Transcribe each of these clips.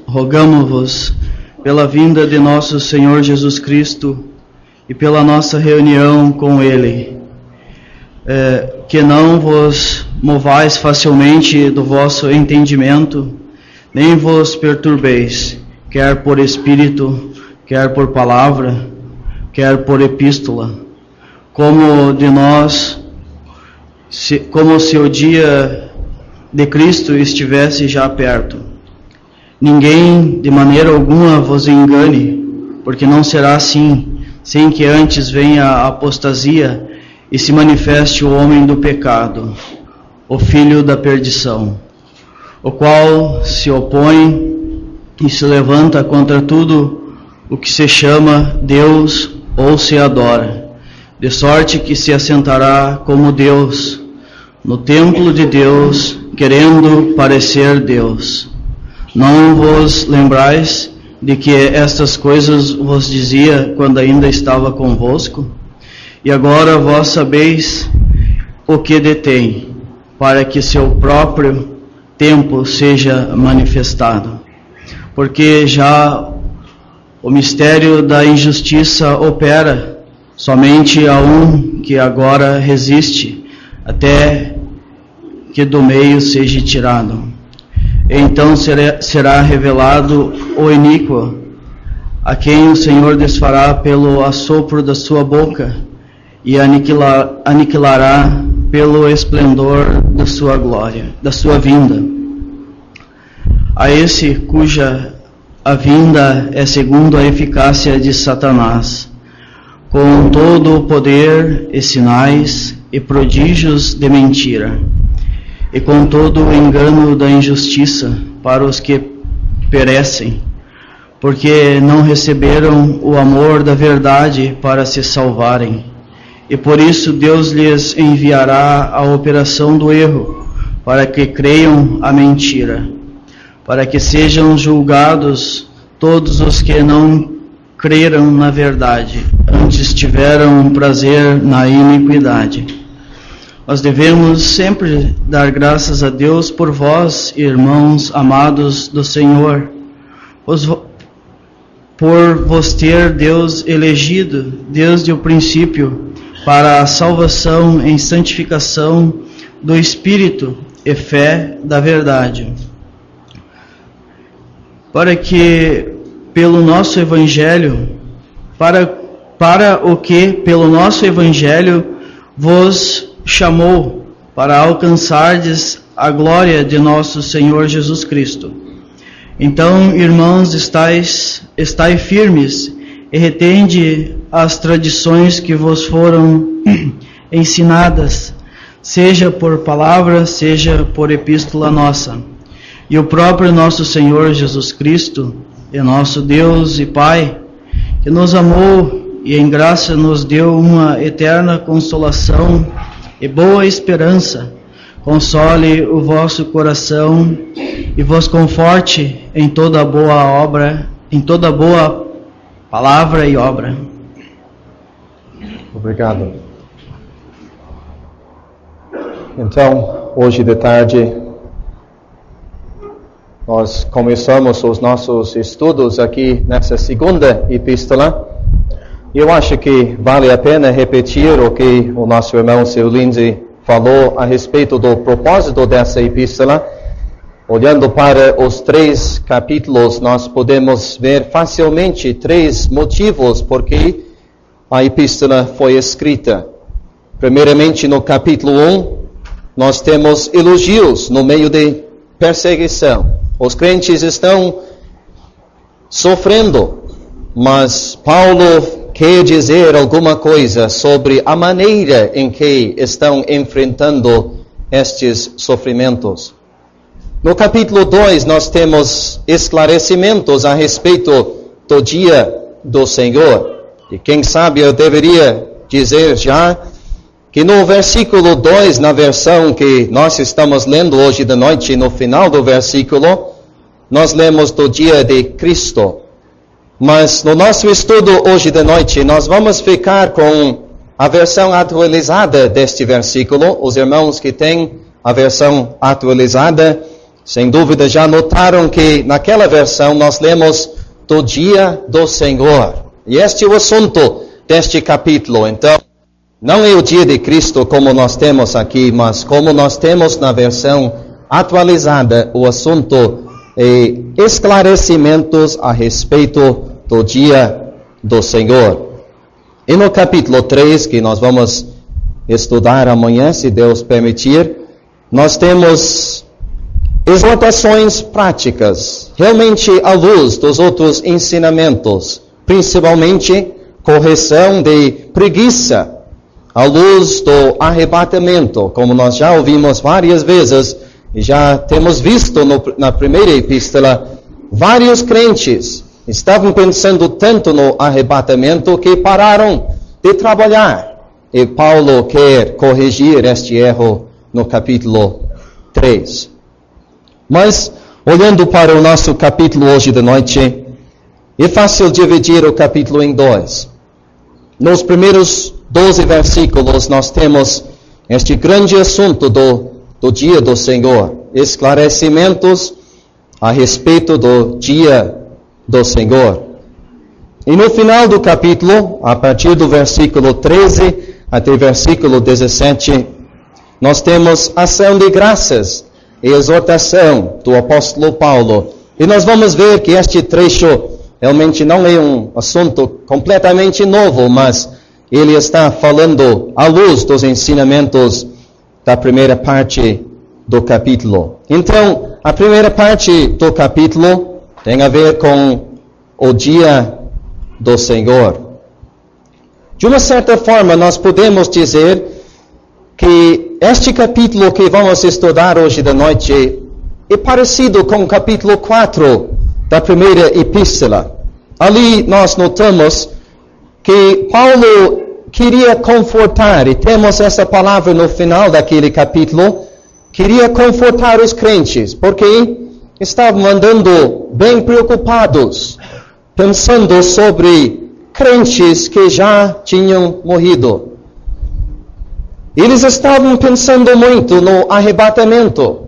rogamo-vos pela vinda de nosso Senhor Jesus Cristo e pela nossa reunião com Ele, que não vos movais facilmente do vosso entendimento, nem vos perturbeis, quer por espírito, quer por palavra, quer por epístola, como se o dia de Cristo estivesse já perto. Ninguém de maneira alguma vos engane, porque não será assim, sem que antes venha a apostasia e se manifeste o homem do pecado, o filho da perdição, o qual se opõe e se levanta contra tudo o que se chama Deus ou se adora, de sorte que se assentará como Deus no templo de Deus, querendo parecer Deus. Não vos lembrais de que estas coisas vos dizia quando ainda estava convosco? E agora vós sabeis o que detém, para que seu próprio tempo seja manifestado. Porque já o mistério da injustiça opera, somente a um que agora resiste, até que do meio seja tirado. Então será revelado o iníquo, a quem o Senhor desfará pelo assopro da sua boca e aniquilará pelo esplendor da sua glória, da sua vinda. A esse cuja a vinda é segundo a eficácia de Satanás, com todo o poder e sinais e prodígios de mentira, e com todo o engano da injustiça para os que perecem, porque não receberam o amor da verdade para se salvarem. E por isso Deus lhes enviará a operação do erro, para que creiam a mentira, para que sejam julgados todos os que não creram na verdade, antes tiveram prazer na iniquidade. Nós devemos sempre dar graças a Deus por vós, irmãos amados do Senhor, por vos ter Deus elegido desde o princípio para a salvação em santificação do Espírito e fé da verdade, para que pelo nosso Evangelho, para o que pelo nosso Evangelho vos chamou, para alcançardes a glória de nosso Senhor Jesus Cristo. Então, irmãos, estai firmes e retende as tradições que vos foram ensinadas, seja por palavra, seja por epístola nossa. E o próprio nosso Senhor Jesus Cristo, é nosso Deus e Pai, que nos amou e em graça nos deu uma eterna consolação e boa esperança, console o vosso coração e vos conforte em toda boa obra, em toda boa palavra e obra. Obrigado. Então, hoje de tarde, nós começamos os nossos estudos aqui nessa segunda epístola. Eu acho que vale a pena repetir o que o nosso irmão Seu Lindsay falou a respeito do propósito dessa epístola. Olhando para os 3 capítulos, nós podemos ver facilmente 3 motivos por que a epístola foi escrita. Primeiramente, no capítulo 1, nós temos elogios no meio de perseguição. Os crentes estão sofrendo, mas Paulo quer dizer alguma coisa sobre a maneira em que estão enfrentando estes sofrimentos. No capítulo 2, nós temos esclarecimentos a respeito do dia do Senhor. E quem sabe eu deveria dizer já que no versículo 2, na versão que nós estamos lendo hoje de noite, no final do versículo, nós lemos do dia de Cristo. Mas no nosso estudo hoje de noite, nós vamos ficar com a versão atualizada deste versículo. Os irmãos que têm a versão atualizada Sem dúvida já notaram que naquela versão nós lemos do dia do Senhor. E este é o assunto deste capítulo. Então, não é o dia de Cristo como nós temos aqui, mas como nós temos na versão atualizada, o assunto é esclarecimentos a respeito do dia do Senhor. E no capítulo 3, que nós vamos estudar amanhã, se Deus permitir, nós temos exortações práticas, realmente à luz dos outros ensinamentos, principalmente correção de preguiça, à luz do arrebatamento, como nós já ouvimos várias vezes, e já temos visto na primeira epístola, vários crentes estavam pensando tanto no arrebatamento que pararam de trabalhar. E Paulo quer corrigir este erro no capítulo 3. Mas, olhando para o nosso capítulo hoje de noite, é fácil dividir o capítulo em dois. Nos primeiros 12 versículos nós temos este grande assunto do dia do Senhor, esclarecimentos a respeito do dia do Senhor. E no final do capítulo, a partir do versículo 13 até o versículo 17, nós temos ação de graças e exortação do apóstolo Paulo. E nós vamos ver que este trecho realmente não é um assunto completamente novo, mas ele está falando à luz dos ensinamentos da primeira parte do capítulo. Então, a primeira parte do capítulo tem a ver com o dia do Senhor. De uma certa forma, nós podemos dizer que este capítulo que vamos estudar hoje da noite é parecido com o capítulo 4 da primeira epístola. Ali nós notamos que Paulo queria confortar, e temos essa palavra no final daquele capítulo, queria confortar os crentes, porque estavam andando bem preocupados, pensando sobre crentes que já tinham morrido. Eles estavam pensando muito no arrebatamento.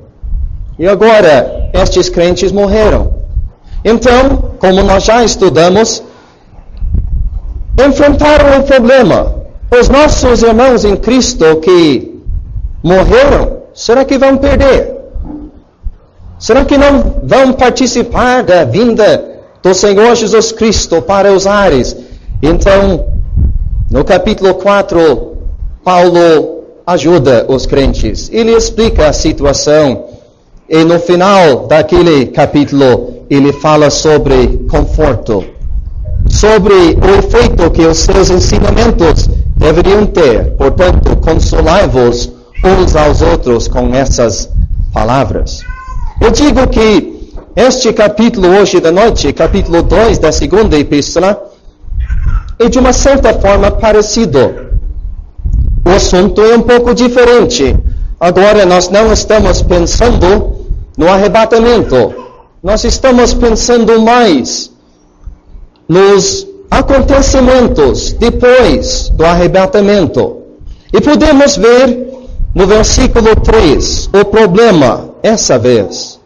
E agora, estes crentes morreram. Então, como nós já estudamos, enfrentaram o problema. Os nossos irmãos em Cristo que morreram, será que vão perder? Será que não vão participar da vinda do Senhor Jesus Cristo para os ares? Então, no capítulo 4, Paulo ajuda os crentes. Ele explica a situação. E no final daquele capítulo, ele fala sobre conforto, sobre o efeito que os seus ensinamentos deveriam ter. Portanto, consolai-vos uns aos outros com essas palavras. Eu digo que este capítulo hoje da noite, capítulo 2 da segunda epístola, é de uma certa forma parecido. O assunto é um pouco diferente. Agora nós não estamos pensando no arrebatamento. Nós estamos pensando mais nos acontecimentos depois do arrebatamento. E podemos ver no versículo 3 o problema essa vez.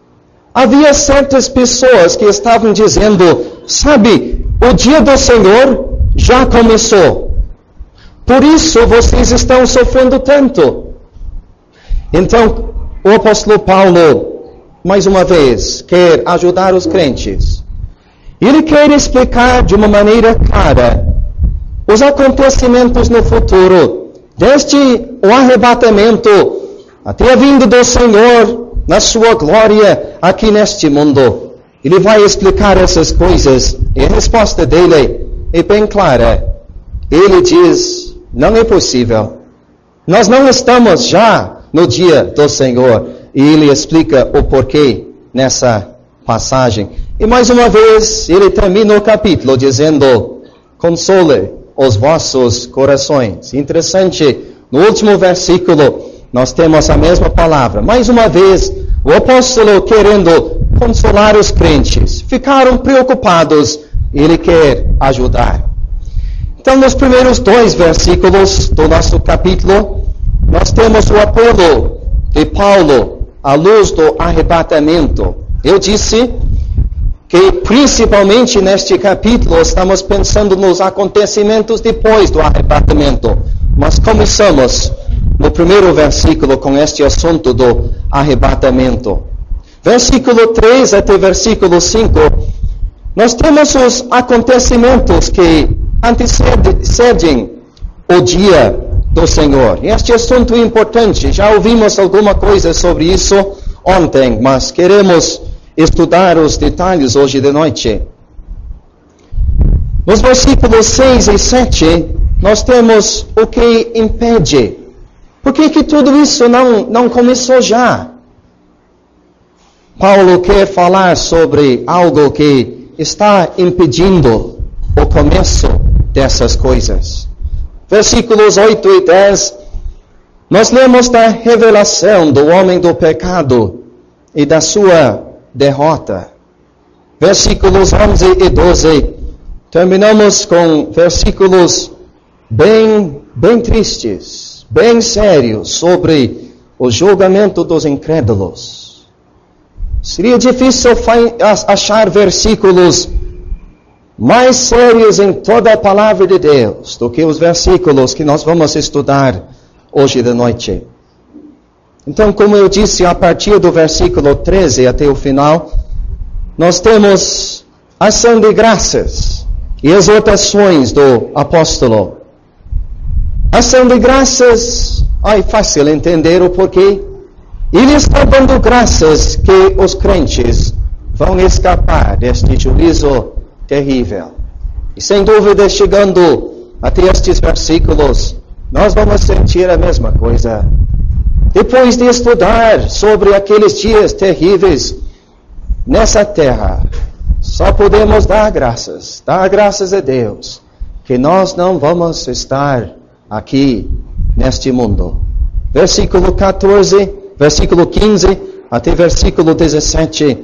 Havia certas pessoas que estavam dizendo, sabe, o dia do Senhor já começou. Por isso vocês estão sofrendo tanto. Então, o apóstolo Paulo, mais uma vez, quer ajudar os crentes. Ele quer explicar de uma maneira clara os acontecimentos no futuro, desde o arrebatamento até a vinda do Senhor na sua glória aqui neste mundo. Ele vai explicar essas coisas e a resposta dele é bem clara. Ele diz, não é possível. Nós não estamos já no dia do Senhor. E ele explica o porquê nessa passagem. E mais uma vez, ele termina o capítulo dizendo, console os vossos corações. Interessante, no último versículo, nós temos a mesma palavra. Mais uma vez, o apóstolo querendo consolar os crentes. Ficaram preocupados, ele quer ajudar. Então, nos primeiros 2 versículos do nosso capítulo, nós temos o apelo de Paulo à luz do arrebatamento. Eu disse que principalmente neste capítulo estamos pensando nos acontecimentos depois do arrebatamento. Mas começamos no primeiro versículo com este assunto do arrebatamento. Versículo 3 até versículo 5, nós temos os acontecimentos que antecedem o dia do Senhor. Este assunto é importante, já ouvimos alguma coisa sobre isso ontem, mas queremos estudar os detalhes hoje de noite. Nos versículos 6 e 7, nós temos o que impede. Por que tudo isso não começou já? Paulo quer falar sobre algo que está impedindo o começo dessas coisas. Versículos 8 e 10, nós lemos da revelação do homem do pecado e da sua derrota. Versículos 11 e 12, terminamos com versículos bem tristes, bem sérios sobre o julgamento dos incrédulos. Seria difícil achar versículos mais sérios em toda a palavra de Deus do que os versículos que nós vamos estudar hoje de noite. Então, como eu disse, a partir do versículo 13 até o final, nós temos ação de graças e exortações do apóstolo. Ação de graças, é fácil entender o porquê. Ele está dando graças que os crentes vão escapar deste juízo terrível. E sem dúvida, chegando até estes versículos, nós vamos sentir a mesma coisa. Depois de estudar sobre aqueles dias terríveis nessa terra, só podemos dar graças a Deus, que nós não vamos estar aqui neste mundo. Versículo 15 até versículo 17,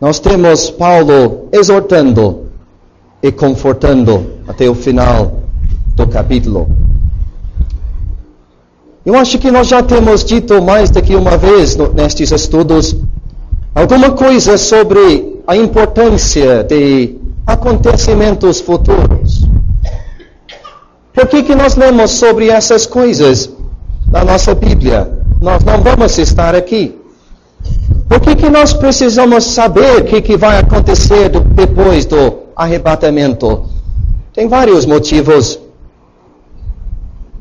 nós temos Paulo exortando e confortando até o final do capítulo. Eu acho que nós já temos dito mais do que uma vez nestes estudos alguma coisa sobre a importância de acontecimentos futuros. Por que nós lemos sobre essas coisas na nossa Bíblia? Nós não vamos estar aqui. Por que nós precisamos saber o que vai acontecer depois do arrebatamento? Tem vários motivos.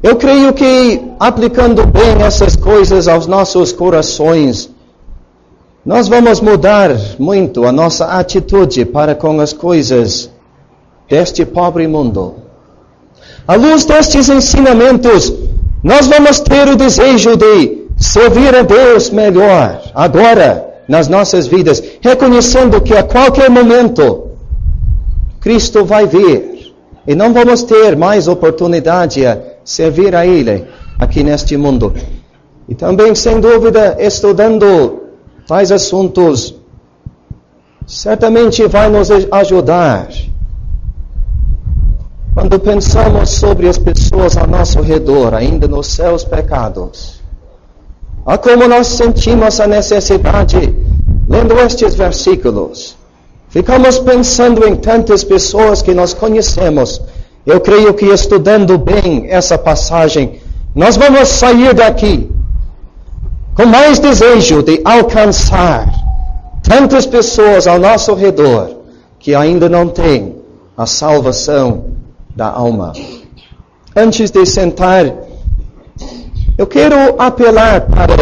Eu creio que, aplicando bem essas coisas aos nossos corações, nós vamos mudar muito a nossa atitude para com as coisas deste pobre mundo. À luz destes ensinamentos, nós vamos ter o desejo de servir a Deus melhor, agora, nas nossas vidas, reconhecendo que a qualquer momento, Cristo vai vir, e não vamos ter mais oportunidade a servir a Ele aqui neste mundo. E também, sem dúvida, estudando tais assuntos, certamente vai nos ajudar quando pensamos sobre as pessoas ao nosso redor, ainda nos seus pecados. A como nós sentimos a necessidade, lendo estes versículos, ficamos pensando em tantas pessoas que nós conhecemos. Eu creio que estudando bem essa passagem, nós vamos sair daqui com mais desejo de alcançar tantas pessoas ao nosso redor que ainda não têm a salvação da alma. Antes de sentar, eu quero apelar para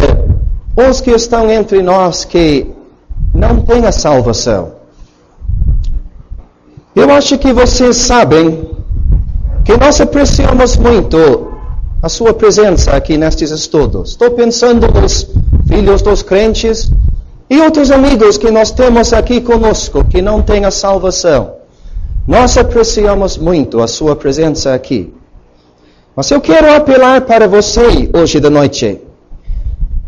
os que estão entre nós que não têm a salvação. Eu acho que vocês sabem que nós apreciamos muito a sua presença aqui nestes estudos. Estou pensando nos filhos dos crentes e outros amigos que nós temos aqui conosco que não têm a salvação. Nós apreciamos muito a sua presença aqui. Mas eu quero apelar para você hoje de noite,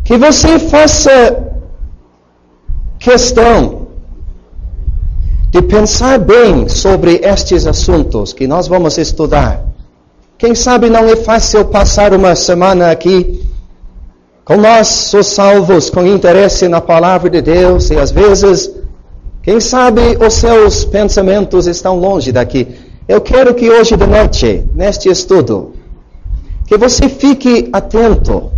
que você faça questão de pensar bem sobre estes assuntos que nós vamos estudar. Quem sabe não é fácil passar uma semana aqui com nós, os salvos, com interesse na palavra de Deus, e às vezes, quem sabe, os seus pensamentos estão longe daqui. Eu quero que hoje de noite, neste estudo, que você fique atento,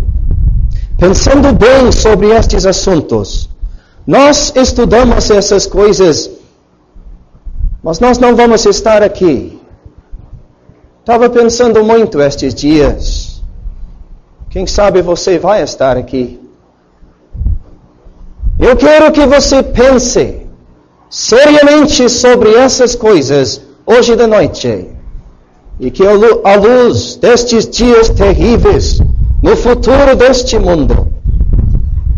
pensando bem sobre estes assuntos. Nós estudamos essas coisas, mas nós não vamos estar aqui. Estava pensando muito estes dias. Quem sabe você vai estar aqui. Eu quero que você pense seriamente sobre essas coisas hoje de noite. E que à luz destes dias terríveis, no futuro deste mundo,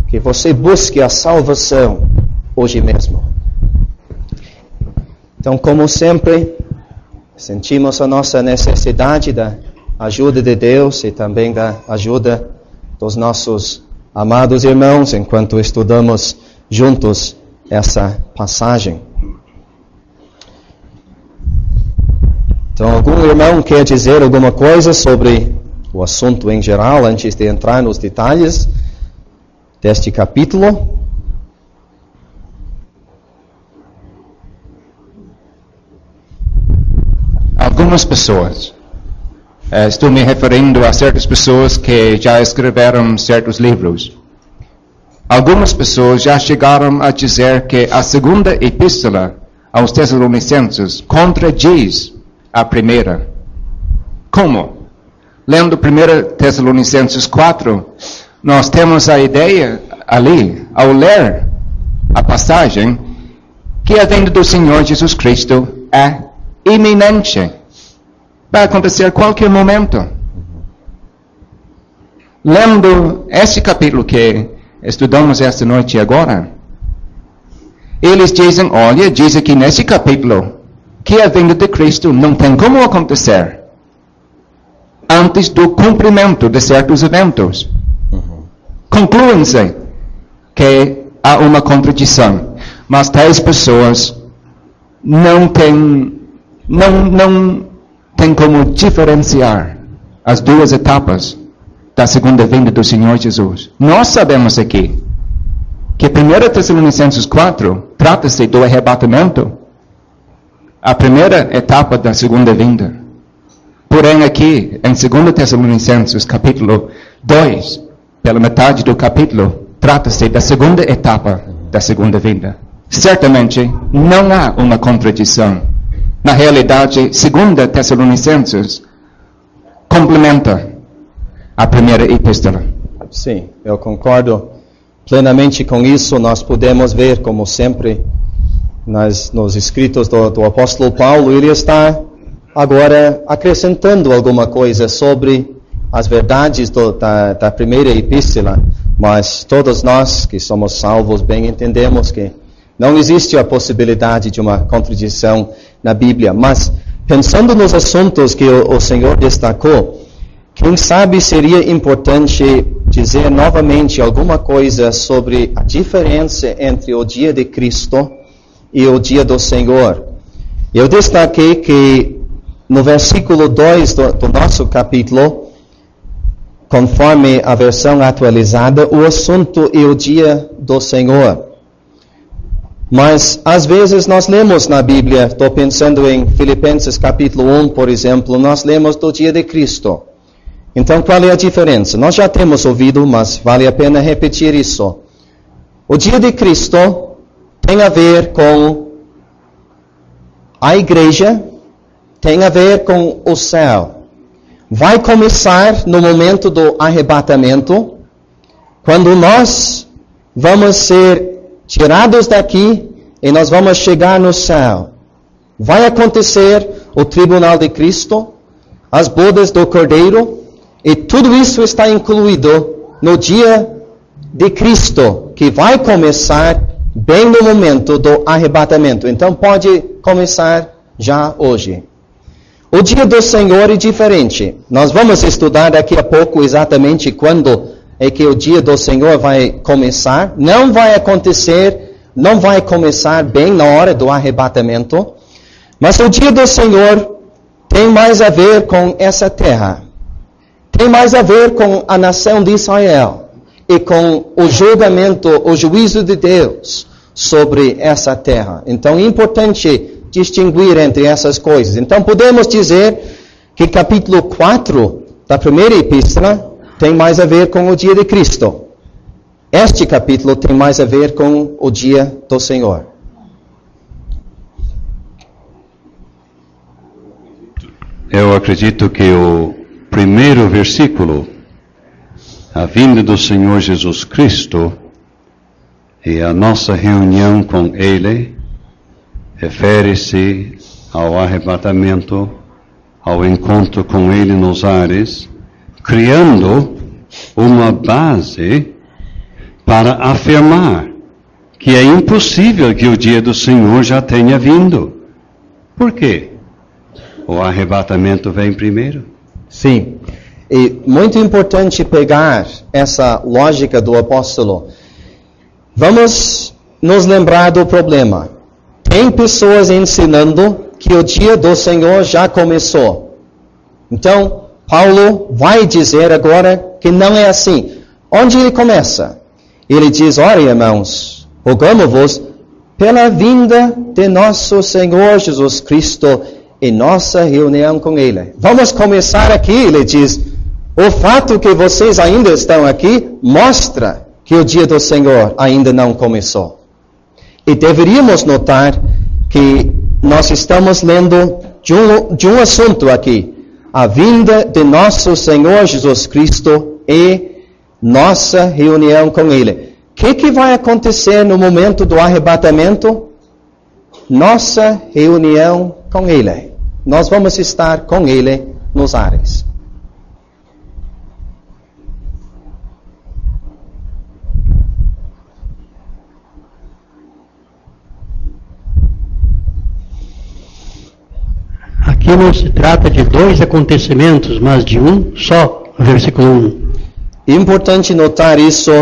que você busque a salvação hoje mesmo. Então, como sempre, sentimos a nossa necessidade da ajuda de Deus e também da ajuda dos nossos amados irmãos enquanto estudamos juntos essa passagem. Então, algum irmão quer dizer alguma coisa sobre o assunto em geral antes de entrar nos detalhes deste capítulo? Algumas pessoas, estou me referindo a certas pessoas que já escreveram certos livros. Algumas pessoas já chegaram a dizer que a segunda epístola aos Tessalonicenses contradiz a primeira. Como? Lendo 1 Tessalonicenses 4, nós temos a ideia ali, ao ler a passagem, que a vinda do Senhor Jesus Cristo é iminente. Vai acontecer a qualquer momento. Lendo esse capítulo que estudamos esta noite agora, eles dizem, olha, diz aqui nesse capítulo, que a vinda de Cristo não tem como acontecer antes do cumprimento de certos eventos. Concluem-se que há uma contradição, mas tais pessoas não têm como diferenciar as duas etapas da segunda vinda do Senhor Jesus. Nós sabemos aqui que 1 Tessalonicenses 4 trata-se do arrebatamento, a primeira etapa da segunda vinda. Porém aqui, em 2 Tessalonicenses capítulo 2, pela metade do capítulo, trata-se da segunda etapa da segunda vinda. Certamente não há uma contradição. Na realidade, 2 Tessalonicenses complementa a primeira epístola. Sim, eu concordo plenamente com isso. Nós podemos ver, como sempre, nos escritos do apóstolo Paulo, ele está agora acrescentando alguma coisa sobre as verdades da primeira epístola, mas todos nós que somos salvos bem entendemos que não existe a possibilidade de uma contradição na Bíblia. Mas, pensando nos assuntos que o Senhor destacou, quem sabe seria importante dizer novamente alguma coisa sobre a diferença entre o dia de Cristo e o dia do Senhor. Eu destaquei que no versículo 2 do nosso capítulo, conforme a versão atualizada, o assunto é o dia do Senhor. Mas, às vezes, nós lemos na Bíblia, estou pensando em Filipenses capítulo 1, por exemplo, nós lemos do dia de Cristo. Então, qual é a diferença? Nós já temos ouvido, mas vale a pena repetir isso. O dia de Cristo tem a ver com a igreja, tem a ver com o céu. Vai começar no momento do arrebatamento, quando nós vamos ser tirados daqui e nós vamos chegar no céu. Vai acontecer o tribunal de Cristo, as bodas do Cordeiro, e tudo isso está incluído no dia de Cristo, que vai começar bem no momento do arrebatamento. Então pode começar já hoje. O dia do Senhor é diferente. Nós vamos estudar daqui a pouco exatamente quando é que o dia do Senhor vai começar. Não vai acontecer, não vai começar bem na hora do arrebatamento. Mas o dia do Senhor tem mais a ver com essa terra. Tem mais a ver com a nação de Israel. e com o julgamento, o juízo de Deus sobre essa terra. Então é importante distinguir entre essas coisas. Então podemos dizer que capítulo 4 da primeira epístola tem mais a ver com o dia de Cristo. Este capítulo tem mais a ver com o dia do Senhor. Eu acredito que o primeiro versículo, a vinda do Senhor Jesus Cristo e a nossa reunião com Ele, refere-se ao arrebatamento, ao encontro com Ele nos ares, criando uma base para afirmar que é impossível que o dia do Senhor já tenha vindo. Por quê? O arrebatamento vem primeiro. Sim. E muito importante pegar essa lógica do apóstolo. Vamos nos lembrar do problema. Tem pessoas ensinando que o dia do Senhor já começou. Então, Paulo vai dizer agora que não é assim. Onde ele começa? Ele diz, olha irmãos, rogamo-vos pela vinda de nosso Senhor Jesus Cristo e nossa reunião com Ele. Vamos começar aqui, ele diz, o fato que vocês ainda estão aqui mostra que o dia do Senhor ainda não começou. E deveríamos notar que nós estamos lendo de um assunto aqui, a vinda de nosso Senhor Jesus Cristo e nossa reunião com Ele. O que vai acontecer no momento do arrebatamento? Nossa reunião com Ele. Nós vamos estar com Ele nos ares. Aqui não se trata de dois acontecimentos, mas de um só, versículo 1. É importante notar isso.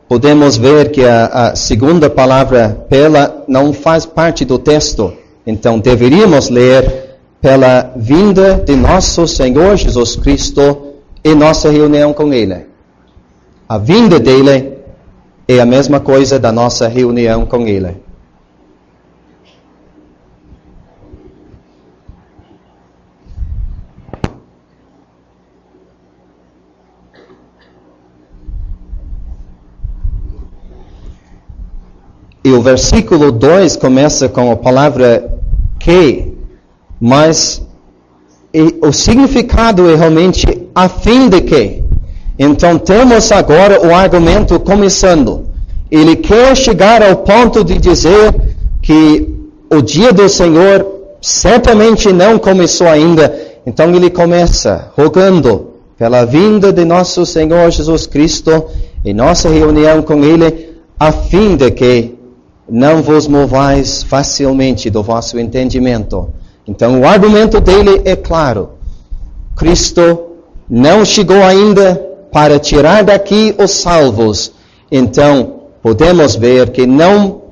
Podemos ver que a segunda palavra pela não faz parte do texto. Então deveríamos ler pela vinda de nosso Senhor Jesus Cristo e nossa reunião com Ele. A vinda dele é a mesma coisa da nossa reunião com Ele. E o versículo 2 começa com a palavra que, mas o significado é realmente a fim de que. Então temos agora o argumento começando. Ele quer chegar ao ponto de dizer que o dia do Senhor certamente não começou ainda. Então ele começa rogando pela vinda de nosso Senhor Jesus Cristo e nossa reunião com Ele, a fim de que não vos movais facilmente do vosso entendimento. Então o argumento dele é claro. Cristo não chegou ainda para tirar daqui os salvos. Então podemos ver que não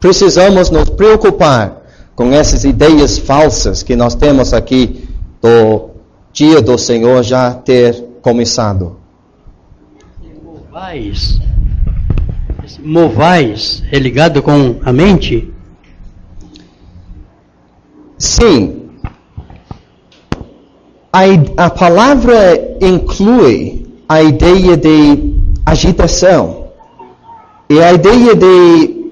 precisamos nos preocupar com essas ideias falsas que nós temos aqui do dia do Senhor já ter começado. Movais é ligado com a mente? Sim. A palavra inclui a ideia de agitação e a ideia de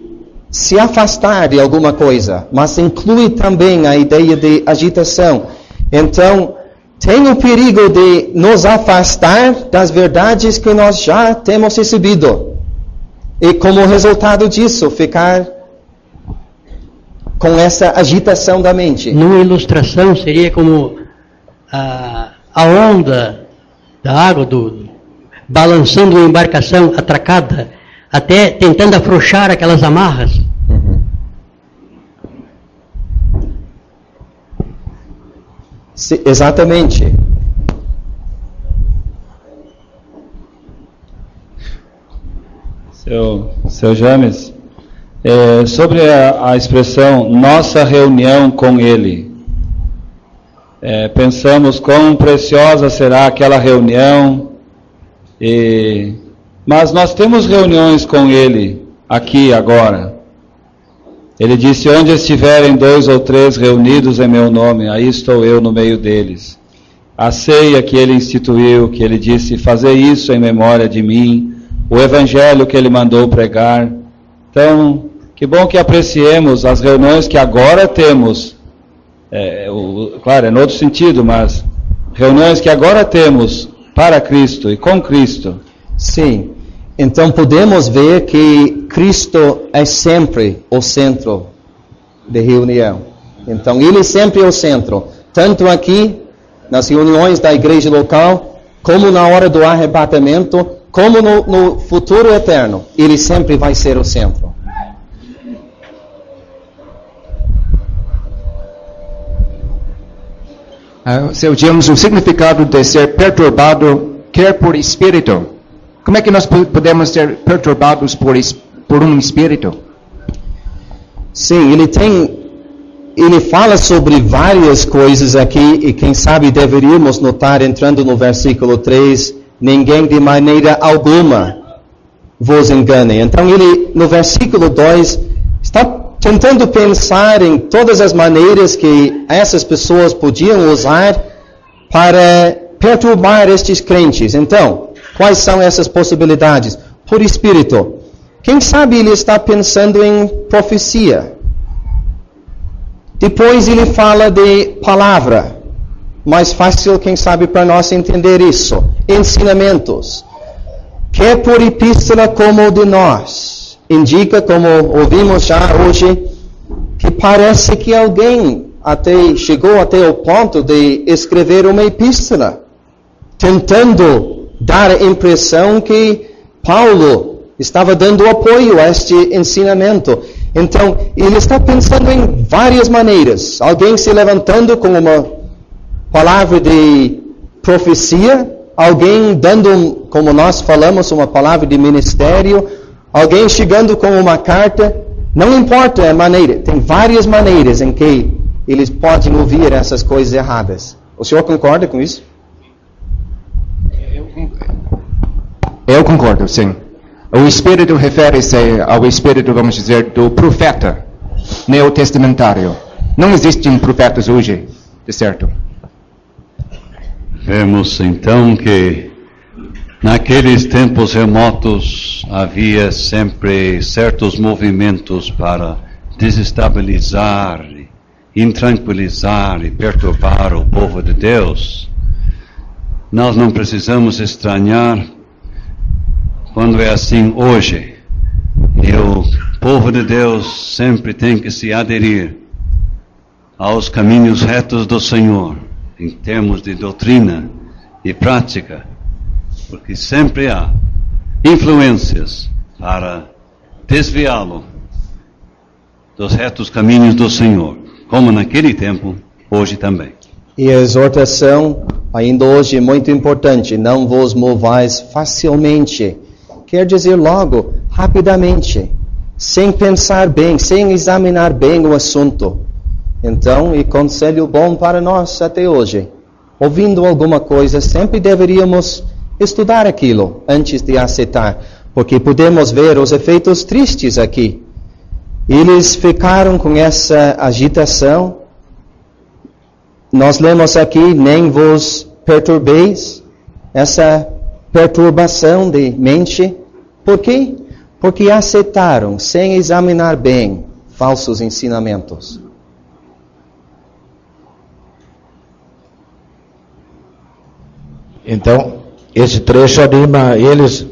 se afastar de alguma coisa, mas inclui também a ideia de agitação. Então, tem o perigo de nos afastar das verdades que nós já temos recebido. E como resultado disso, ficar com essa agitação da mente. Numa ilustração, seria como a onda da água balançando uma embarcação atracada, até tentando afrouxar aquelas amarras. Uhum. Sim, exatamente. Seu James, sobre a expressão nossa reunião com Ele, pensamos quão preciosa será aquela reunião e Mas nós temos reuniões com ele aqui agora. Ele disse, onde estiverem 2 ou 3 reunidos em meu nome, aí estou eu no meio deles. A ceia que ele instituiu, que ele disse, fazer isso em memória de mim, o evangelho que ele mandou pregar. Então, que bom que apreciemos as reuniões que agora temos, claro, é no outro sentido, mas reuniões que agora temos para Cristo e com Cristo. Sim, então podemos ver que Cristo é sempre o centro de reunião. Então ele sempre é o centro, tanto aqui nas reuniões da igreja local, como na hora do arrebatamento, como no futuro eterno. Ele sempre vai ser o centro. Se digamos o significado de ser perturbado, quer por espírito. Como é que nós podemos ser perturbados por um espírito? Sim, ele fala sobre várias coisas aqui, e quem sabe deveríamos notar, entrando no versículo 3, ninguém de maneira alguma vos engane. Então ele, no versículo 2, está tentando pensar em todas as maneiras que essas pessoas podiam usar para perturbar estes crentes. Então, quais são essas possibilidades? Por espírito. Quem sabe ele está pensando em profecia. Depois ele fala de palavra. Mais fácil, quem sabe, para nós entender isso. Ensinamentos. Quer por epístola como de nós. Indica, como ouvimos já hoje, que parece que alguém chegou até o ponto de escrever uma epístola, tentando dar a impressão que Paulo estava dando apoio a este ensinamento. Então, ele está pensando em várias maneiras. Alguém se levantando com uma palavra de profecia, alguém dando, como nós falamos, uma palavra de ministério, alguém chegando com uma carta. Não importa a maneira, tem várias maneiras em que eles podem ouvir essas coisas erradas. O senhor concorda com isso? Eu concordo, sim. O espírito refere-se ao espírito, vamos dizer, do profeta neotestamentário. Não existem profetas hoje, de certo? Vemos então que naqueles tempos remotos havia sempre certos movimentos para desestabilizar, intranquilizar e perturbar o povo de Deus. Nós não precisamos estranhar quando é assim hoje. E o povo de Deus sempre tem que se aderir aos caminhos retos do Senhor, em termos de doutrina e prática, porque sempre há influências para desviá-lo dos retos caminhos do Senhor, como naquele tempo, hoje também. E a exortação, ainda hoje, é muito importante: não vos movais facilmente. Quer dizer logo, rapidamente, sem pensar bem, sem examinar bem o assunto. Então, e conselho bom para nós até hoje, ouvindo alguma coisa, sempre deveríamos estudar aquilo antes de aceitar, porque podemos ver os efeitos tristes aqui. Eles ficaram com essa agitação. Nós lemos aqui, nem vos perturbeis, essa perturbação de mente. Por quê? Porque aceitaram, sem examinar bem, falsos ensinamentos. Então, esse trecho anima eles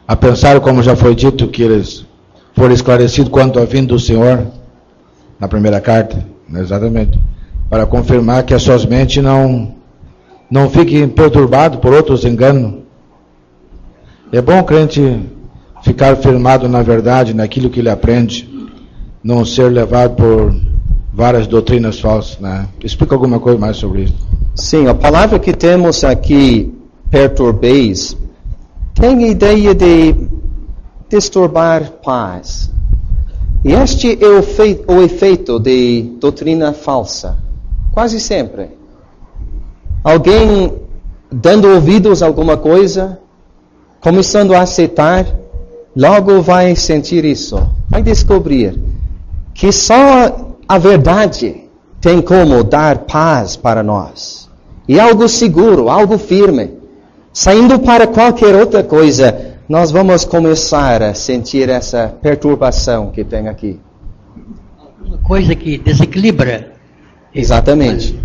a pensar, como já foi dito, que eles foram esclarecidos quanto à vinda do Senhor, na primeira carta, exatamente, para confirmar que as suas mentes não fiquem perturbadas por outros enganos. É bom o crente ficar firmado na verdade, naquilo que ele aprende, não ser levado por várias doutrinas falsas, né? Explica alguma coisa mais sobre isso. Sim, a palavra que temos aqui, perturbeis, tem a ideia de disturbar paz. E este é o efeito de doutrina falsa. Quase sempre. Alguém dando ouvidos a alguma coisa, começando a aceitar, logo vai sentir isso. Vai descobrir que só a verdade tem como dar paz para nós. E algo seguro, algo firme. Saindo para qualquer outra coisa, nós vamos começar a sentir essa perturbação que tem aqui. Uma coisa que desequilibra. Exatamente.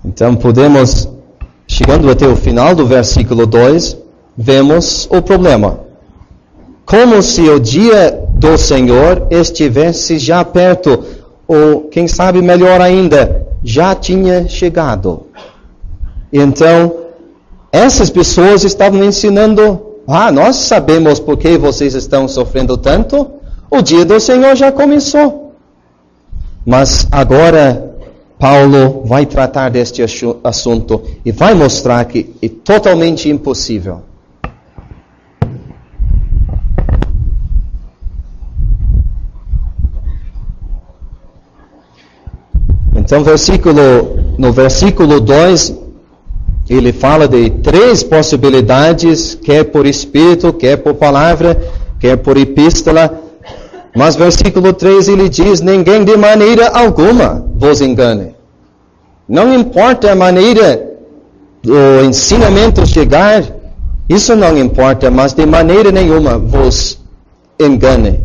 Então podemos, chegando até o final do versículo 2, vemos o problema. Como se o dia do Senhor estivesse já perto, ou quem sabe melhor ainda, já tinha chegado. Então, essas pessoas estavam ensinando, nós sabemos por que vocês estão sofrendo tanto, o dia do Senhor já começou. Mas agora Paulo vai tratar deste assunto e vai mostrar que é totalmente impossível. Então, no versículo 2, ele fala de 3 possibilidades, quer por Espírito, quer por palavra, quer por epístola. Mas versículo 3 ele diz, ninguém de maneira alguma vos engane. Não importa a maneira do ensinamento chegar, isso não importa, mas de maneira nenhuma vos engane.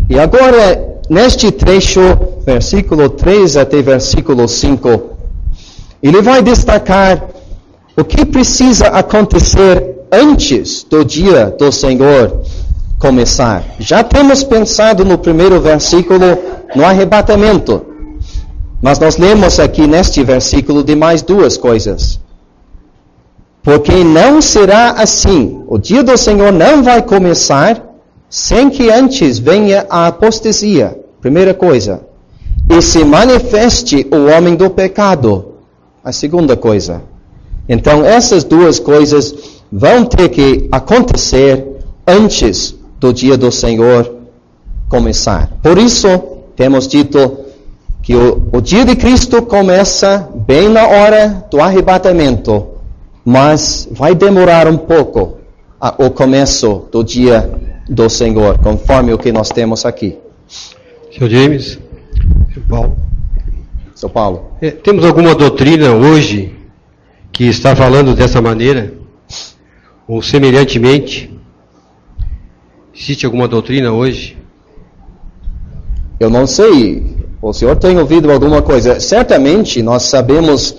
E agora, neste trecho, versículo 3 até versículo 5, ele vai destacar o que precisa acontecer antes do dia do Senhor começar. Já temos pensado no primeiro versículo no arrebatamento, mas nós lemos aqui neste versículo de mais 2 coisas. Porque não será assim, o dia do Senhor não vai começar sem que antes venha a apostasia, primeira coisa, e se manifeste o homem do pecado, a segunda coisa. Então essas 2 coisas vão ter que acontecer antes do dia do Senhor começar. Por isso, temos dito que o dia de Cristo começa bem na hora do arrebatamento, mas vai demorar um pouco o começo do dia do Senhor, conforme o que nós temos aqui. Sr. James, São Paulo. Temos alguma doutrina hoje que está falando dessa maneira, ou semelhantemente? Existe alguma doutrina hoje? Eu não sei. O senhor tem ouvido alguma coisa? Certamente nós sabemos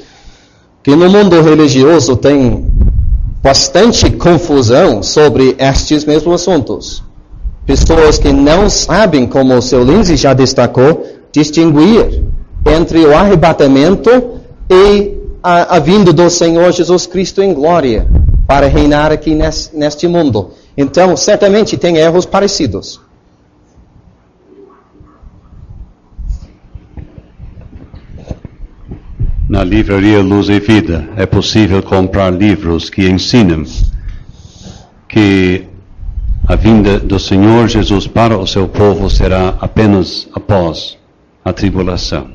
que no mundo religioso tem bastante confusão sobre estes mesmos assuntos. Pessoas que não sabem, como o seu Lindsay já destacou, distinguir entre o arrebatamento e a vinda do Senhor Jesus Cristo em glória para reinar aqui neste mundo. Então, certamente tem erros parecidos. Na livraria Luz e Vida é possível comprar livros que ensinam que a vinda do Senhor Jesus para o seu povo será apenas após a tribulação.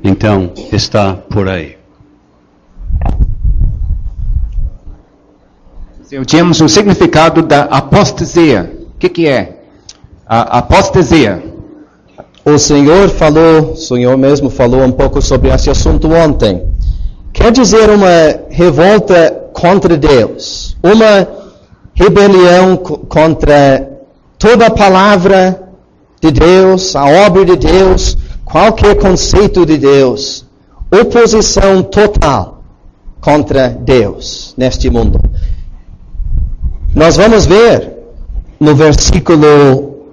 Então, está por aí. Temos o significado da apostasia. O que é a apostasia? O Senhor mesmo falou um pouco sobre esse assunto ontem. Quer dizer uma revolta contra Deus, uma rebelião contra toda a palavra de Deus, a obra de Deus, qualquer conceito de Deus, oposição total contra Deus neste mundo. Nós vamos ver no versículo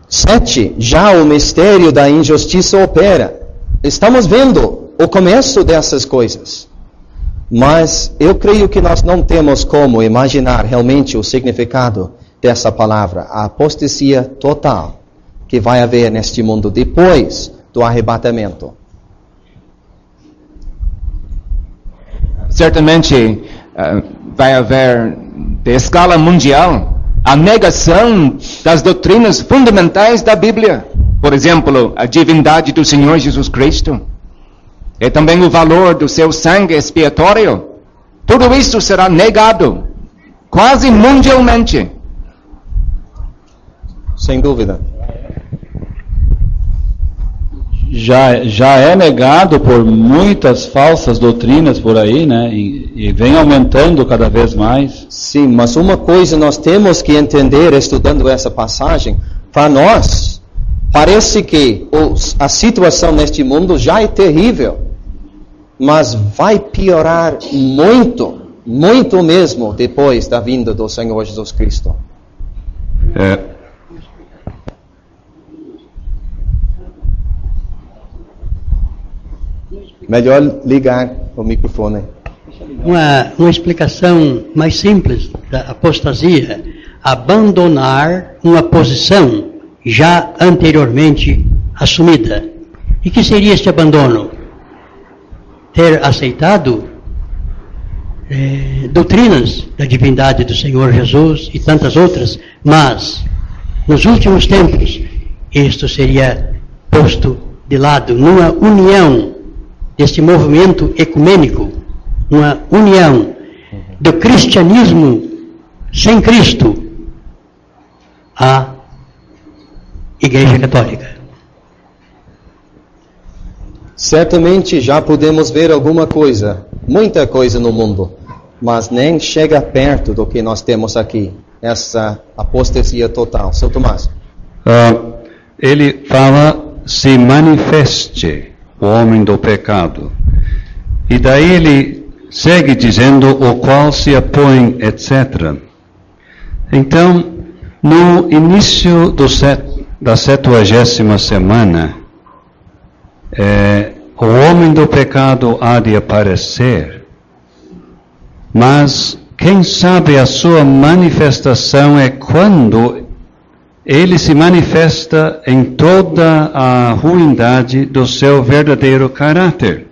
7, já o mistério da injustiça opera. Estamos vendo o começo dessas coisas. Mas eu creio que nós não temos como imaginar realmente o significado dessa palavra, a apostasia total que vai haver neste mundo depois do arrebatamento. Certamente vai haver, de escala mundial, a negação das doutrinas fundamentais da Bíblia. Por exemplo, a divindade do Senhor Jesus Cristo. E também o valor do seu sangue expiatório. Tudo isso será negado, quase mundialmente. Sem dúvida. Já é negado por muitas falsas doutrinas por aí, né? E vem aumentando cada vez mais. Sim, mas uma coisa nós temos que entender estudando essa passagem, para nós, parece que a situação neste mundo já é terrível, mas vai piorar muito, muito mesmo depois da vinda do Senhor Jesus Cristo. Melhor ligar o microfone. Uma explicação mais simples da apostasia: abandonar uma posição já anteriormente assumida. E que seria este abandono? Ter aceitado doutrinas da divindade do Senhor Jesus e tantas outras, mas nos últimos tempos isto seria posto de lado numa união deste movimento ecumênico, uma união do cristianismo sem Cristo à Igreja Católica. Certamente já podemos ver alguma coisa, muita coisa no mundo, mas nem chega perto do que nós temos aqui, essa apostasia total. Seu Tomás. Ele fala, se manifeste o homem do pecado. E daí ele segue dizendo, o qual se opõe, etc. Então, no início da 70ª semana, o homem do pecado há de aparecer, mas quem sabe a sua manifestação é quando ele se manifesta em toda a ruindade do seu verdadeiro caráter.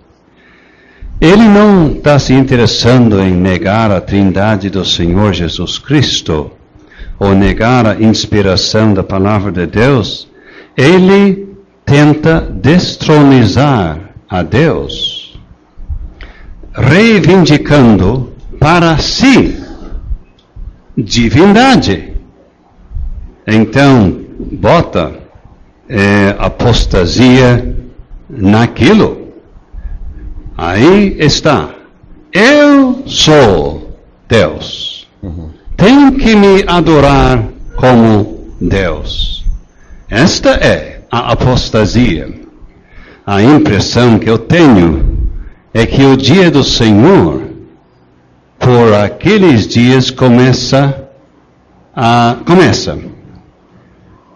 Ele não está se interessando em negar a trindade do Senhor Jesus Cristo, ou negar a inspiração da palavra de Deus. Ele tenta destronizar a Deus, reivindicando para si divindade. Então, bota apostasia naquilo. Aí está. Eu sou Deus. Tenho que me adorar como Deus. Esta é a apostasia. A impressão que eu tenho é que o dia do Senhor, por aqueles dias, começa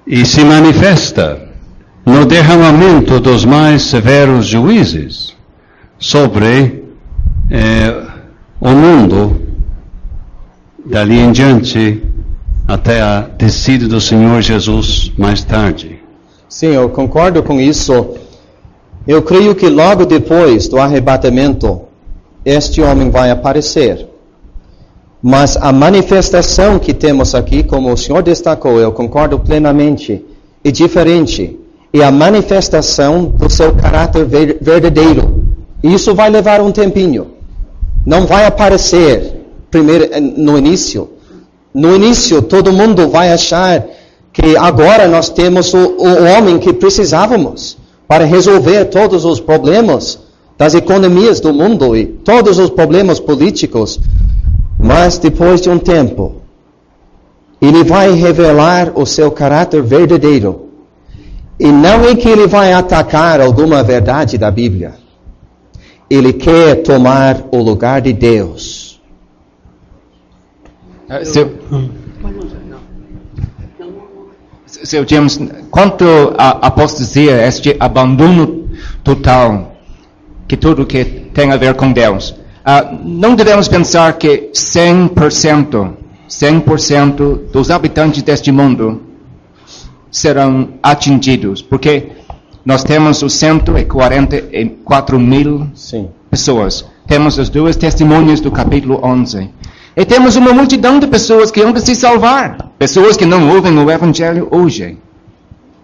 e se manifesta no derramamento dos mais severos juízes sobre o mundo, dali em diante, até a descida do Senhor Jesus mais tarde. Sim, eu concordo com isso. Eu creio que logo depois do arrebatamento, este homem vai aparecer. Mas a manifestação que temos aqui, como o senhor destacou, eu concordo plenamente, é diferente. E a manifestação do seu caráter verdadeiro. E isso vai levar um tempinho. Não vai aparecer primeiro no início. No início, todo mundo vai achar que agora nós temos o homem que precisávamos para resolver todos os problemas das economias do mundo e todos os problemas políticos. Mas depois de um tempo, ele vai revelar o seu caráter verdadeiro. E não é que ele vai atacar alguma verdade da Bíblia. Ele quer tomar o lugar de Deus. Seu James, quanto à apostasia, este abandono total, que tudo que tem a ver com Deus, não devemos pensar que 100% dos habitantes deste mundo serão atingidos, porque nós temos os 144 mil pessoas. Temos as duas testemunhas do capítulo 11. E temos uma multidão de pessoas que hão de se salvar. Pessoas que não ouvem o Evangelho hoje.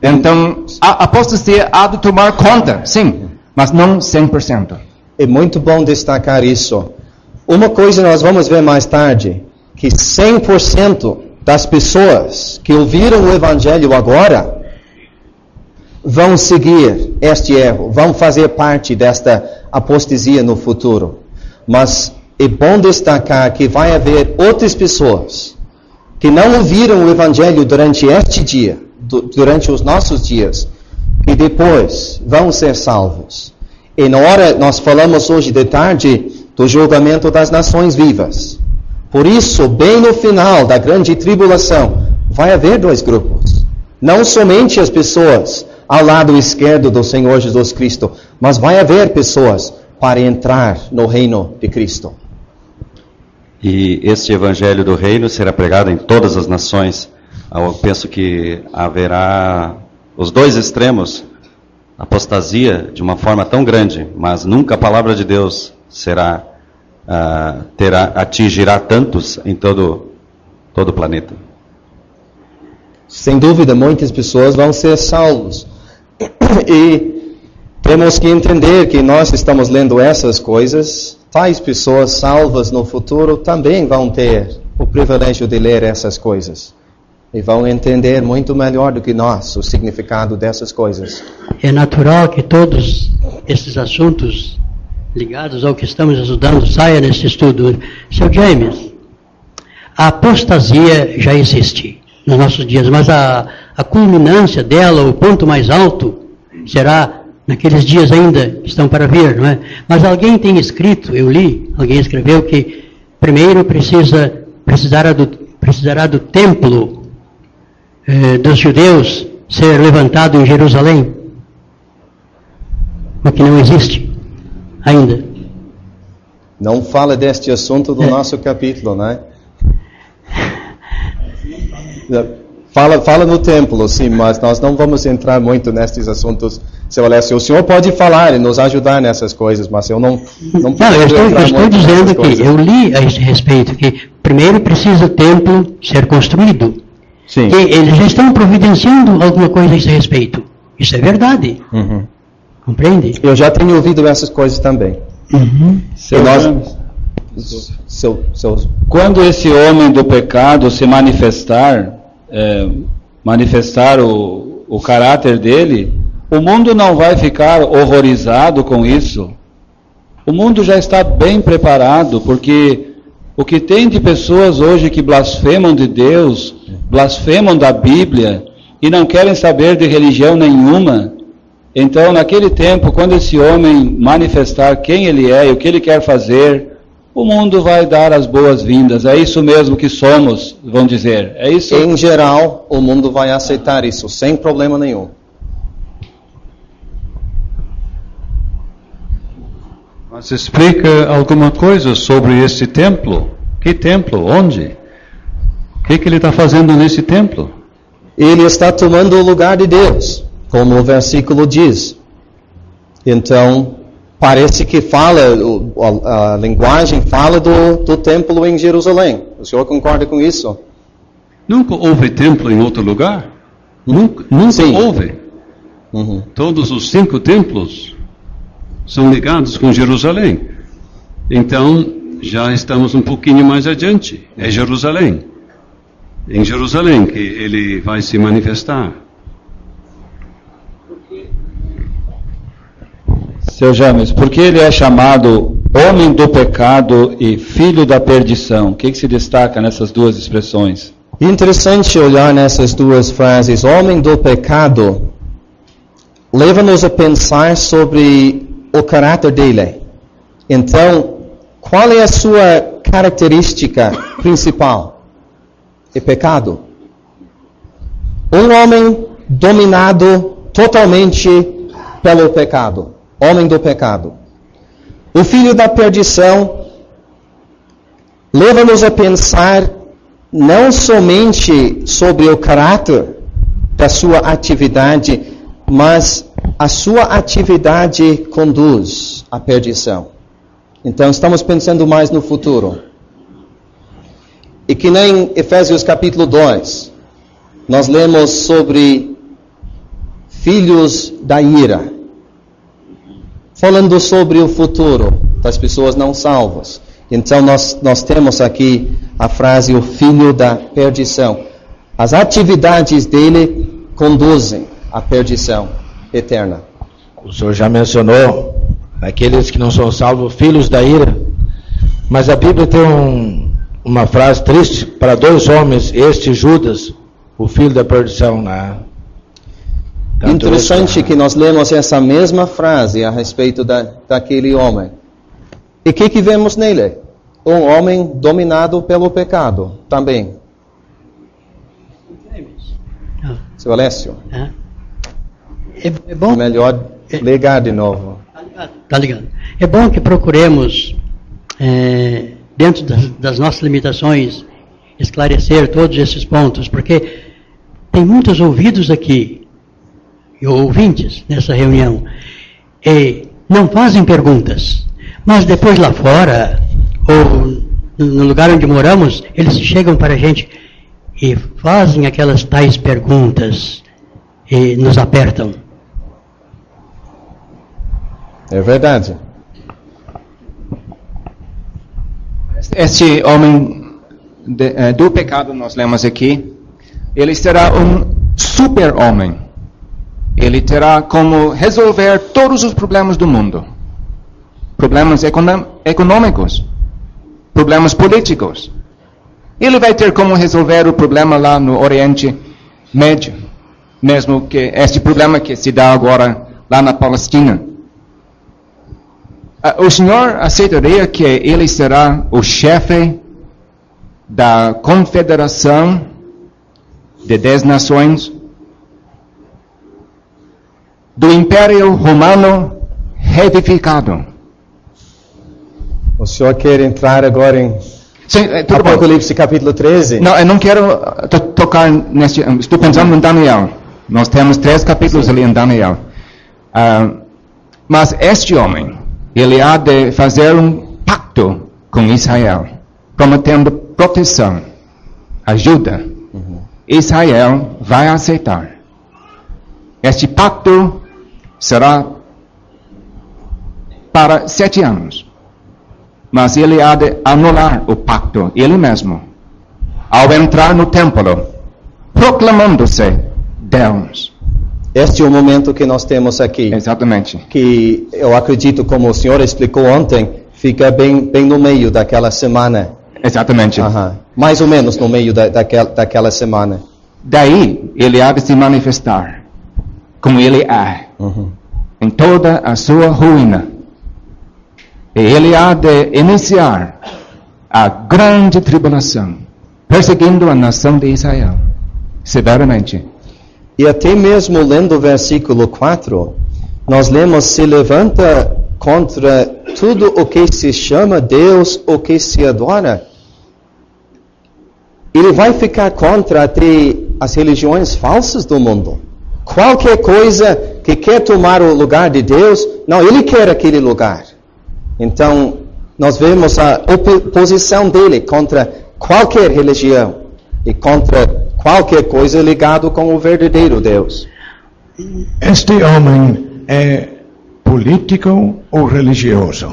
Então, a apostasia há de tomar conta, sim, mas não 100%. É muito bom destacar isso. Uma coisa nós vamos ver mais tarde, que 100% das pessoas que ouviram o Evangelho agora vão seguir este erro, vão fazer parte desta apostasia no futuro. Mas é bom destacar que vai haver outras pessoas que não ouviram o Evangelho durante este dia, durante os nossos dias, que depois vão ser salvos. E na hora, nós falamos hoje de tarde do julgamento das nações vivas. Por isso, bem no final da grande tribulação, vai haver dois grupos. Não somente as pessoas ao lado esquerdo do Senhor Jesus Cristo, mas vai haver pessoas para entrar no reino de Cristo. E este evangelho do reino será pregado em todas as nações. Eu penso que haverá os dois extremos, apostasia de uma forma tão grande, mas nunca a palavra de Deus atingirá tantos em todo o planeta. Sem dúvida, muitas pessoas vão ser salvos. E temos que entender que nós estamos lendo essas coisas. Tais pessoas salvas no futuro também vão ter o privilégio de ler essas coisas. E vão entender muito melhor do que nós o significado dessas coisas. É natural que todos esses assuntos ligados ao que estamos estudando saiam nesse estudo. Sr. James, a apostasia já existe nos nossos dias, mas a culminância dela, o ponto mais alto, será naqueles dias ainda que estão para vir, não é? Mas alguém tem escrito, eu li, alguém escreveu que primeiro precisará do templo dos judeus ser levantado em Jerusalém, o que não existe ainda. Não fala deste assunto do nosso capítulo, né? Fala no templo, sim, mas nós não vamos entrar muito nestes assuntos. Seu Alessio, o senhor pode falar e nos ajudar nessas coisas, mas eu não eu estou dizendo que eu li a esse respeito, que primeiro precisa o templo ser construído. Sim. E eles já estão providenciando alguma coisa a esse respeito. Isso é verdade. Uhum. Compreende? Eu já tenho ouvido essas coisas também. Uhum. Quando esse homem do pecado se manifestar o caráter dele, o mundo não vai ficar horrorizado com isso. O mundo já está bem preparado, porque o que tem de pessoas hoje que blasfemam de Deus, blasfemam da Bíblia e não querem saber de religião nenhuma. Então, naquele tempo, quando esse homem manifestar quem ele é e o que ele quer fazer, o mundo vai dar as boas-vindas. É isso mesmo que somos, vão dizer. É isso? Em geral, o mundo vai aceitar isso, sem problema nenhum. Mas explica alguma coisa sobre esse templo. Que templo? Onde? O que ele está fazendo nesse templo? Ele está tomando o lugar de Deus, como o versículo diz. Então, parece que a linguagem fala do templo em Jerusalém. O senhor concorda com isso? Nunca houve templo em outro lugar? Nunca houve. Uhum. Todos os 5 templos são ligados com Jerusalém. Então, já estamos um pouquinho mais adiante. É Jerusalém. Em Jerusalém que ele vai se manifestar. Seu James, por que ele é chamado homem do pecado e filho da perdição? O que se destaca nessas duas expressões? Interessante olhar nessas duas frases. Homem do pecado leva-nos a pensar sobre o caráter dele. Então, qual é a sua característica principal? É pecado. Um homem dominado totalmente pelo pecado. Homem do pecado. O filho da perdição leva-nos a pensar não somente sobre o caráter da sua atividade, mas a sua atividade conduz à perdição. Então estamos pensando mais no futuro. E que nem Efésios capítulo 2, nós lemos sobre filhos da ira, falando sobre o futuro das pessoas não salvas. Então nós temos aqui a frase, o filho da perdição. As atividades dele conduzem à perdição eterna. O senhor já mencionou aqueles que não são salvos, filhos da ira, mas a Bíblia tem uma frase triste para dois homens, este Judas, o filho da perdição, né? Interessante que nós lemos essa mesma frase a respeito daquele homem. E o que vemos nele? Um homem dominado pelo pecado também. Seu Alessio. É bom. É melhor ligar de novo. Tá ligado. É bom que procuremos, dentro das nossas limitações, esclarecer todos esses pontos, porque tem muitos ouvidos aqui, e ouvintes nessa reunião, e não fazem perguntas, mas depois lá fora, ou no lugar onde moramos, eles chegam para a gente e fazem aquelas tais perguntas e nos apertam. É verdade. Este homem do pecado, nós lemos aqui, ele será um super-homem. Ele terá como resolver todos os problemas do mundo. Problemas econômicos, problemas políticos. Ele vai ter como resolver o problema lá no Oriente Médio, mesmo que este problema que se dá agora lá na Palestina. O senhor aceitaria que ele será o chefe da confederação de 10 nações do Império Romano revivificado? O senhor quer entrar agora em Apocalipse capítulo 13? Não, eu não quero tocar neste. Estou pensando em Daniel. Nós temos 3 capítulos ali em Daniel. Mas este homem, ele há de fazer um pacto com Israel, prometendo proteção, ajuda. Israel vai aceitar. Este pacto será para 7 anos. Mas ele há de anular o pacto, ele mesmo, ao entrar no templo, proclamando-se Deus. Este é o momento que nós temos aqui. Exatamente. Que eu acredito, como o senhor explicou ontem, fica bem no meio daquela semana. Exatamente. Mais ou menos no meio daquela semana. Daí ele há de se manifestar como ele é, em toda a sua ruína. E ele há de iniciar a grande tribulação, perseguindo a nação de Israel, severamente. E até mesmo lendo o versículo 4, nós lemos, se levanta contra tudo o que se chama Deus, o que se adora. Ele vai ficar contra até as religiões falsas do mundo. Qualquer coisa que quer tomar o lugar de Deus, não, ele quer aquele lugar. Então, nós vemos a oposição dele contra qualquer religião e contra qualquer coisa ligada com o verdadeiro Deus. Este homem é político ou religioso?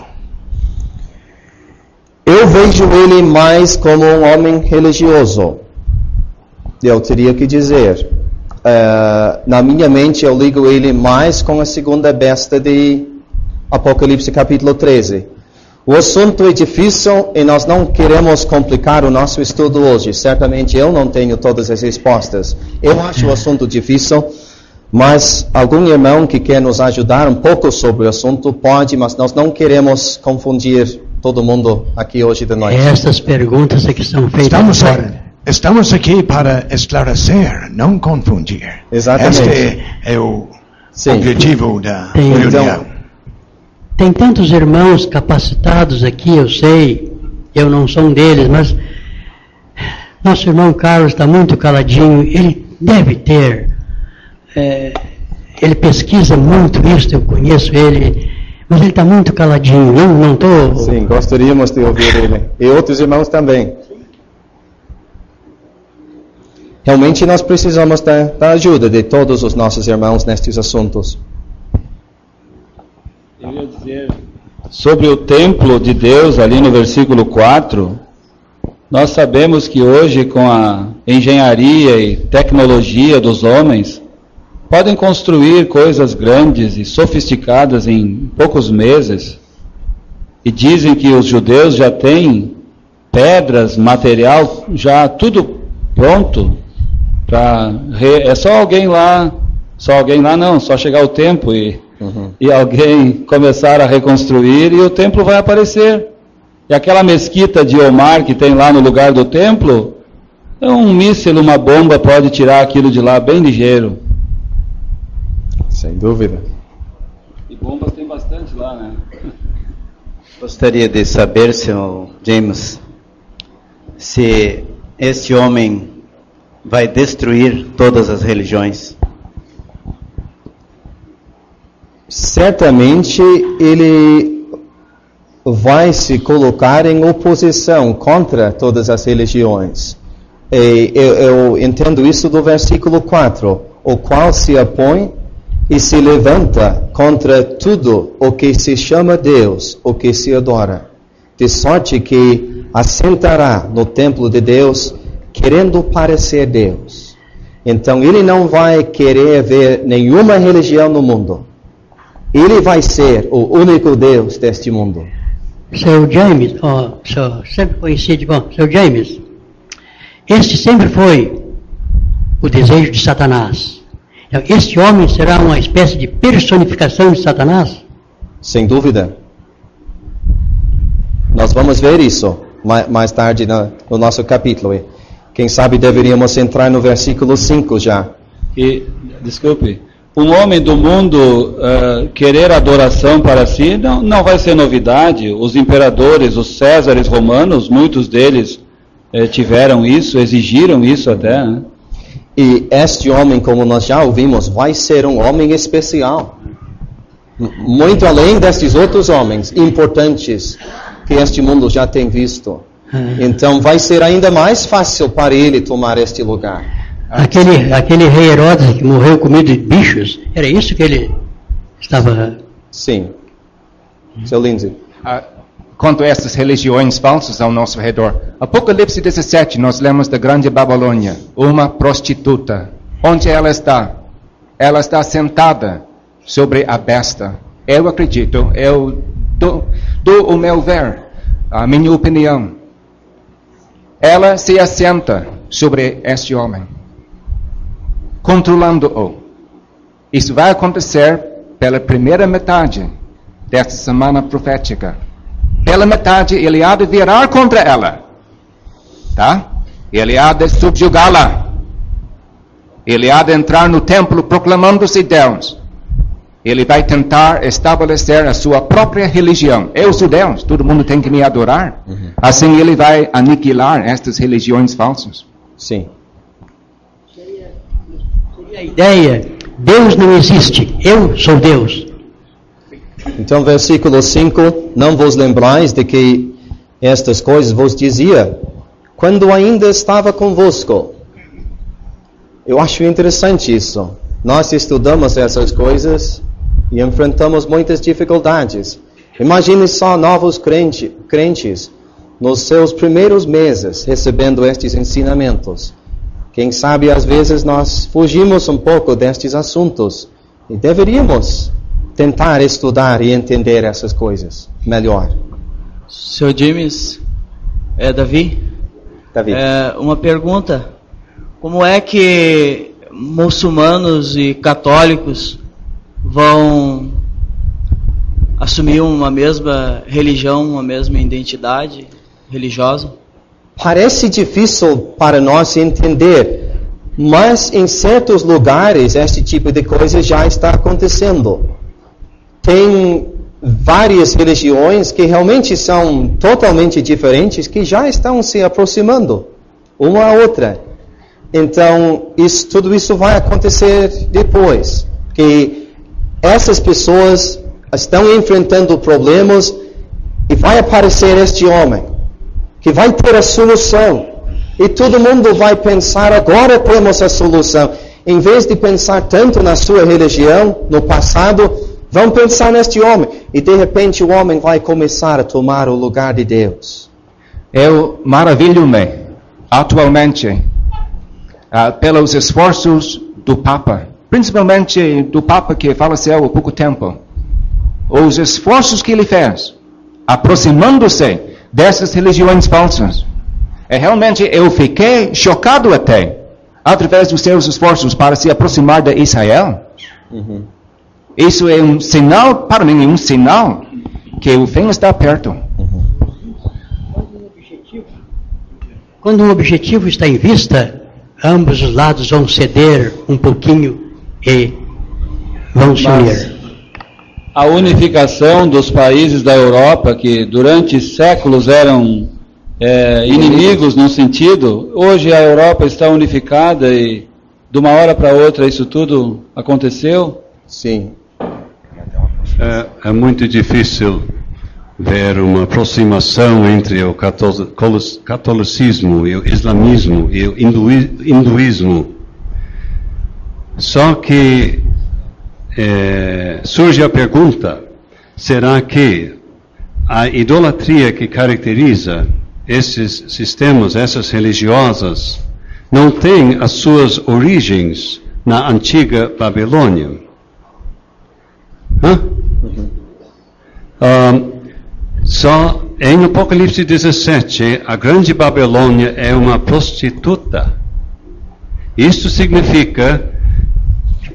Eu vejo ele mais como um homem religioso. Eu teria que dizer. Na minha mente, eu ligo ele mais com a segunda besta de Apocalipse capítulo 13. O assunto é difícil e nós não queremos complicar o nosso estudo hoje. Certamente eu não tenho todas as respostas. Eu acho o assunto difícil, mas algum irmão que quer nos ajudar um pouco sobre o assunto pode, mas nós não queremos confundir todo mundo aqui hoje de noite. Essas perguntas é que são feitas. Estamos aqui para esclarecer, não confundir. Exatamente. Este é o objetivo da reunião. Tem tantos irmãos capacitados aqui, eu sei, eu não sou um deles, mas nosso irmão Carlos está muito caladinho, ele deve ter, ele pesquisa muito isso, eu conheço ele, mas ele está muito caladinho, não estou... Sim, gostaríamos de ouvir ele, e outros irmãos também. realmente nós precisamos da ajuda de todos os nossos irmãos nestes assuntos. Eu ia dizer sobre o templo de Deus, ali no versículo 4, nós sabemos que hoje, com a engenharia e tecnologia dos homens, podem construir coisas grandes e sofisticadas em poucos meses. E dizem que os judeus já têm pedras, material, já tudo pronto. É só alguém lá não, só chegar o tempo e alguém começar a reconstruir e o templo vai aparecer. E aquela mesquita de Omar que tem lá no lugar do templo, um míssil, uma bomba pode tirar aquilo de lá bem ligeiro. Sem dúvida. E bombas tem bastante lá, né? Gostaria de saber, Sr. James, se este homem vai destruir todas as religiões. Certamente ele vai se colocar em oposição contra todas as religiões. E eu entendo isso do versículo 4, o qual se opõe e se levanta contra tudo o que se chama Deus, o que se adora, de sorte que assentará no templo de Deus, querendo parecer Deus. Então ele não vai querer ver nenhuma religião no mundo. Ele vai ser o único Deus deste mundo. Sr. James, sempre conhecido como Sr. James, este sempre foi o desejo de Satanás. Este homem será uma espécie de personificação de Satanás? Sem dúvida. Nós vamos ver isso mais tarde no nosso capítulo. Quem sabe deveríamos entrar no versículo 5 já. Desculpe, um homem do mundo querer adoração para si não vai ser novidade. Os imperadores, os Césares romanos, muitos deles tiveram isso, exigiram isso até, né? E este homem, como nós já ouvimos, vai ser um homem especial. Muito além destes outros homens importantes que este mundo já tem visto. Então vai ser ainda mais fácil para ele tomar este lugar. Aquele rei Herodes que morreu comido de bichos, era isso que ele estava... Sim. Seu Lindsay. Quanto a essas religiões falsas ao nosso redor. Apocalipse 17, nós lemos da grande Babilônia, uma prostituta. Onde ela está? Ela está sentada sobre a besta. Eu acredito, eu dou o meu ver, a minha opinião. Ela se assenta sobre este homem, controlando-o. Isso vai acontecer pela primeira metade desta semana profética. Pela metade, ele há de virar contra ela. Tá? Ele há de subjugá-la. Ele há de entrar no templo proclamando-se Deus. Ele vai tentar estabelecer a sua própria religião. Eu sou Deus, todo mundo tem que me adorar. Assim ele vai aniquilar estas religiões falsas. Sim. Seria a ideia, Deus não existe, eu sou Deus. Então, versículo 5, não vos lembrais de que estas coisas vos dizia, quando ainda estava convosco. Eu acho interessante isso. Nós estudamos essas coisas e enfrentamos muitas dificuldades. Imagine só novos crentes nos seus primeiros meses recebendo estes ensinamentos. Quem sabe às vezes nós fugimos um pouco destes assuntos e deveríamos tentar estudar e entender essas coisas melhor. Sr. James, Davi, uma pergunta. Como é que muçulmanos e católicos vão assumir uma mesma religião, uma mesma identidade religiosa? Parece difícil para nós entender, mas em certos lugares este tipo de coisa já está acontecendo. Tem várias religiões que realmente são totalmente diferentes, que já estão se aproximando uma à outra. Então, tudo isso vai acontecer depois, que essas pessoas estão enfrentando problemas e vai aparecer este homem, que vai ter a solução E todo mundo vai pensar, agora temos a solução. Em vez de pensar tanto na sua religião, no passado, vão pensar neste homem. E de repente o homem vai começar a tomar o lugar de Deus. Eu maravilho-me, atualmente, pelos esforços do Papa, principalmente do Papa que faleceu há pouco tempo. Os esforços que ele fez, aproximando-se dessas religiões falsas. E realmente eu fiquei chocado até, através dos seus esforços para se aproximar de Israel. Isso é um sinal, para mim, um sinal que o fim está perto. Quando um objetivo está em vista, ambos os lados vão ceder um pouquinho e vão se unir. A unificação dos países da Europa, que durante séculos eram inimigos num sentido, hoje a Europa está unificada e de uma hora para outra isso tudo aconteceu? Sim. É muito difícil ver uma aproximação entre o catolicismo e o islamismo e o hinduísmo. Só que surge a pergunta, será que a idolatria que caracteriza esses sistemas, essas religiosas, não tem as suas origens na antiga Babilônia? Só em Apocalipse 17, a grande Babilônia é uma prostituta. Isto significa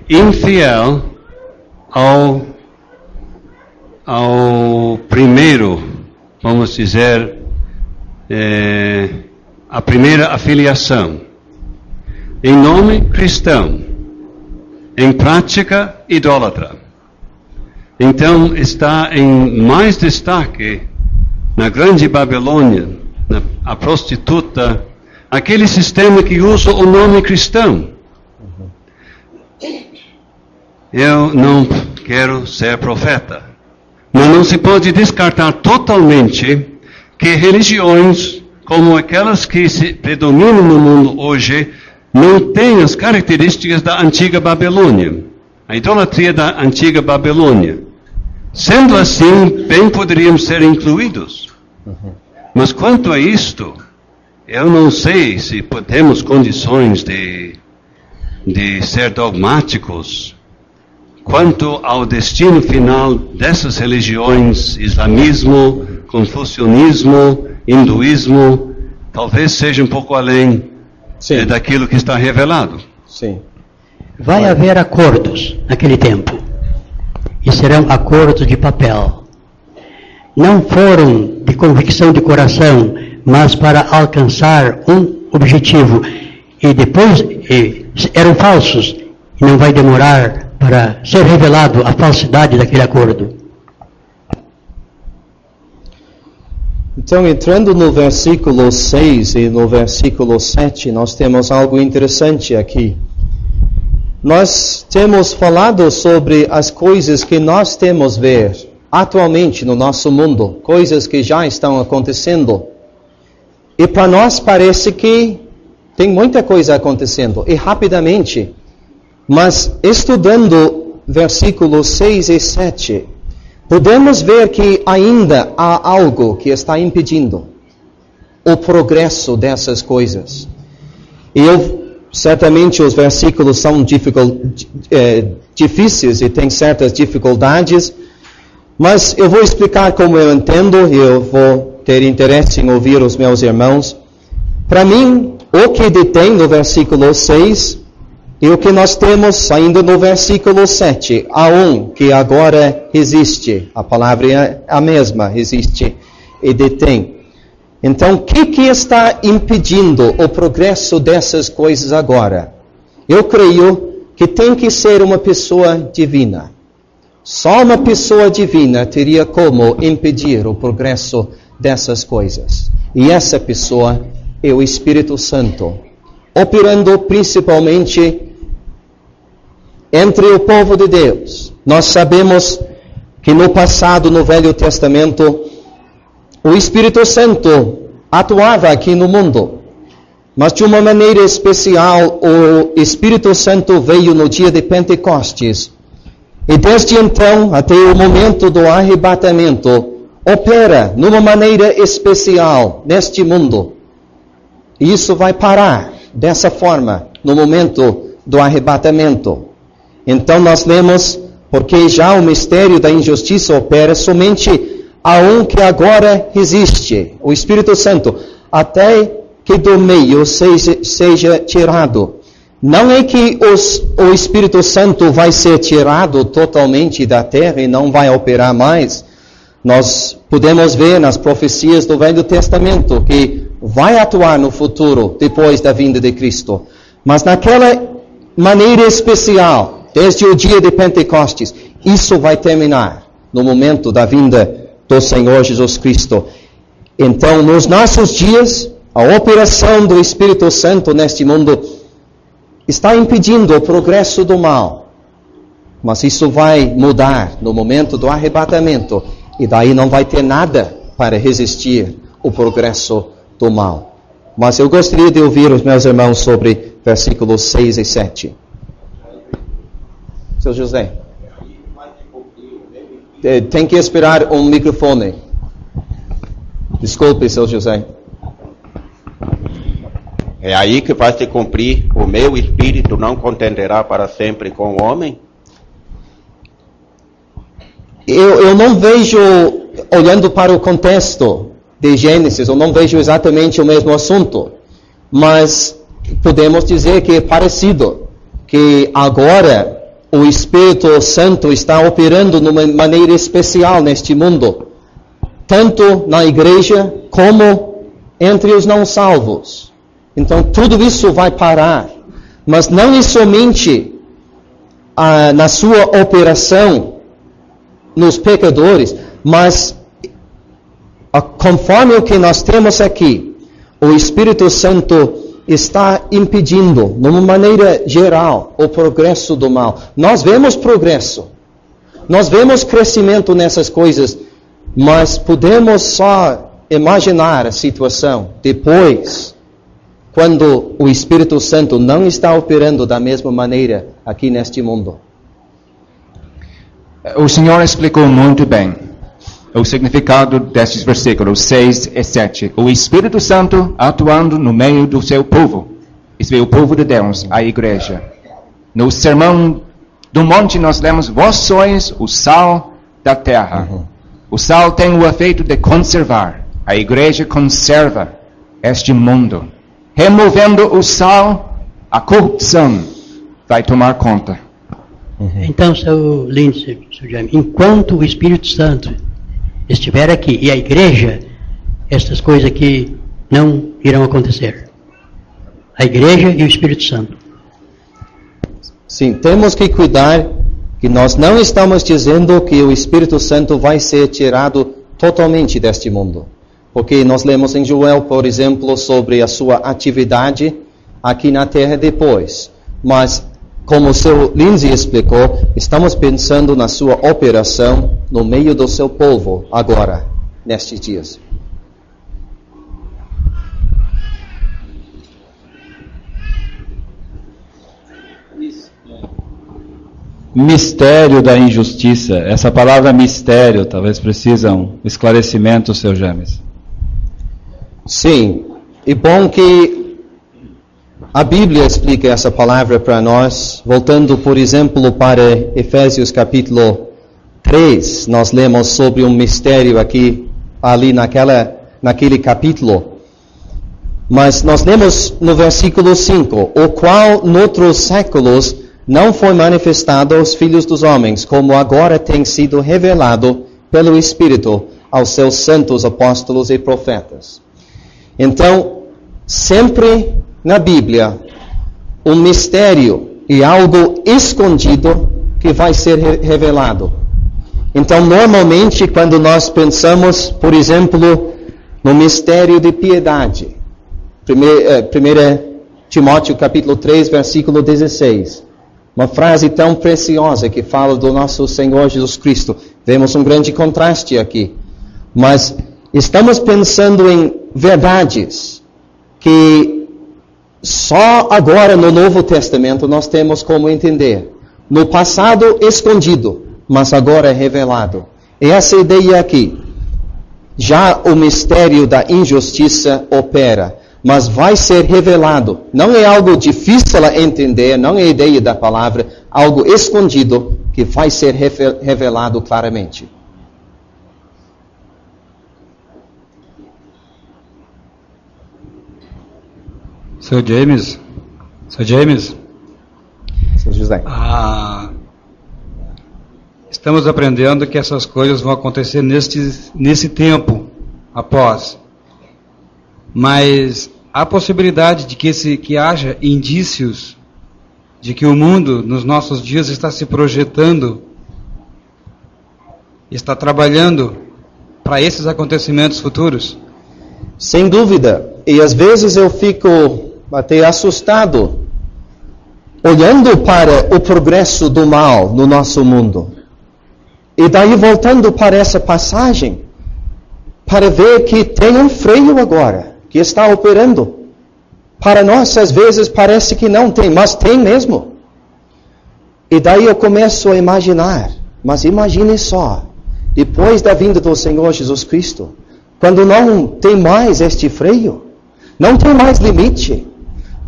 infiel ao primeiro, vamos dizer, a primeira afiliação. Em nome cristão, em prática idólatra. Então está em mais destaque na grande Babilônia, a prostituta, aquele sistema que usa o nome cristão. Eu não quero ser profeta, mas não se pode descartar totalmente que religiões como aquelas que se predominam no mundo hoje não têm as características da antiga Babilônia, a idolatria da antiga Babilônia. Sendo assim, bem poderiam ser incluídos. Mas quanto a isto, eu não sei se temos condições de ser dogmáticos quanto ao destino final dessas religiões, islamismo, confucionismo, hinduísmo, talvez seja um pouco além daquilo que está revelado. Sim. Vai haver acordos naquele tempo. E serão acordos de papel. Não foram de convicção de coração, mas para alcançar um objetivo. E depois eram falsos. E não vai demorar para ser revelado a falsidade daquele acordo. Então, entrando no versículo 6 e no versículo 7, nós temos algo interessante aqui. Nós temos falado sobre as coisas que nós temos a ver atualmente no nosso mundo, coisas que já estão acontecendo. E para nós parece que tem muita coisa acontecendo, e rapidamente. Mas estudando versículos 6 e 7, podemos ver que ainda há algo que está impedindo o progresso dessas coisas. E certamente os versículos são difíceis e têm certas dificuldades, mas eu vou explicar como eu entendo e eu vou ter interesse em ouvir os meus irmãos. Para mim, o que detém no versículo 6 e o que nós temos ainda no versículo 7, há um que agora existe, a palavra é a mesma, existe e detém. Então, o que está impedindo o progresso dessas coisas agora? Eu creio que tem que ser uma pessoa divina. Só uma pessoa divina teria como impedir o progresso dessas coisas. E essa pessoa é o Espírito Santo, operando principalmente entre o povo de Deus. Nós sabemos que no passado, no Velho Testamento, o Espírito Santo atuava aqui no mundo. Mas de uma maneira especial, o Espírito Santo veio no dia de Pentecostes. E desde então, até o momento do arrebatamento, opera numa maneira especial neste mundo. E isso vai parar dessa forma no momento do arrebatamento. Então nós lemos, porque já o mistério da injustiça opera somente a um que agora resiste, o Espírito Santo, até que do meio seja tirado. Não é que o Espírito Santo vai ser tirado totalmente da terra e não vai operar mais. Nós podemos ver nas profecias do Velho Testamento que vai atuar no futuro, depois da vinda de Cristo. Mas naquela maneira especial, desde o dia de Pentecostes, isso vai terminar no momento da vinda do Senhor Jesus Cristo. Então, nos nossos dias, a operação do Espírito Santo neste mundo está impedindo o progresso do mal. Mas isso vai mudar no momento do arrebatamento. E daí não vai ter nada para resistir o progresso do mal. Mas eu gostaria de ouvir os meus irmãos sobre versículos 6 e 7. Seu José. Tem que esperar um microfone. Desculpe, seu José. É aí que vai se cumprir: o meu espírito não contenderá para sempre com o homem? Eu não vejo, olhando para o contexto de Gênesis, eu não vejo exatamente o mesmo assunto. Mas podemos dizer que é parecido. Que agora o Espírito Santo está operando de uma maneira especial neste mundo. Tanto na igreja como entre os não salvos. Então tudo isso vai parar. Mas não é somente na sua operação nos pecadores, mas conforme o que nós temos aqui, o Espírito Santo está impedindo, de uma maneira geral, o progresso do mal. Nós vemos progresso, nós vemos crescimento nessas coisas, mas podemos só imaginar a situação depois, quando o Espírito Santo não está operando da mesma maneira aqui neste mundo. O Senhor explicou muito bem o significado destes versículos 6 e 7. O Espírito Santo atuando no meio do seu povo. Isso é o povo de Deus, a igreja. No Sermão do Monte nós lemos: vós sois o sal da terra. O sal tem o efeito de conservar. A igreja conserva este mundo. Removendo o sal, a corrupção vai tomar conta. Então, seu Lindsay, seu Jaime, enquanto o Espírito Santo estiver aqui e a igreja, estas coisas aqui não irão acontecer. A igreja e o Espírito Santo. Sim, temos que cuidar que nós não estamos dizendo que o Espírito Santo vai ser tirado totalmente deste mundo. Porque nós lemos em Joel, por exemplo, sobre a sua atividade aqui na terra depois. Mas como o seu Lindsay explicou, estamos pensando na sua operação no meio do seu povo agora, nestes dias. Mistério da injustiça. Essa palavra mistério, talvez precisa um esclarecimento, seu James. Sim, e bom que a Bíblia explica essa palavra para nós. Voltando, por exemplo, para Efésios capítulo 3, nós lemos sobre um mistério ali naquele capítulo. Mas nós lemos no versículo 5, o qual noutros séculos não foi manifestado aos filhos dos homens, como agora tem sido revelado pelo Espírito aos seus santos apóstolos e profetas. Então, sempre na Bíblia, um mistério e algo escondido que vai ser revelado. Então, normalmente, quando nós pensamos, por exemplo, no mistério de piedade, 1 Timóteo capítulo 3, versículo 16, uma frase tão preciosa que fala do nosso Senhor Jesus Cristo. Vemos um grande contraste aqui. Mas estamos pensando em verdades que Só agora no Novo Testamento nós temos como entender. No passado escondido, mas agora revelado. E essa ideia aqui. Já o mistério da injustiça opera, mas vai ser revelado. Não é algo difícil a entender, não é a ideia da palavra, algo escondido que vai ser revelado claramente. Seu James. Seu José. Estamos aprendendo que essas coisas vão acontecer nesse tempo após. Mas há possibilidade de que haja indícios de que o mundo nos nossos dias está se projetando, está trabalhando para esses acontecimentos futuros? Sem dúvida. E às vezes eu fico até assustado olhando para o progresso do mal no nosso mundo. E daí voltando para essa passagem, para ver que tem um freio agora, que está operando. Para nós, às vezes, parece que não tem, mas tem mesmo. E daí eu começo a imaginar, mas imagine só, depois da vinda do Senhor Jesus Cristo, quando não tem mais este freio, não tem mais limite,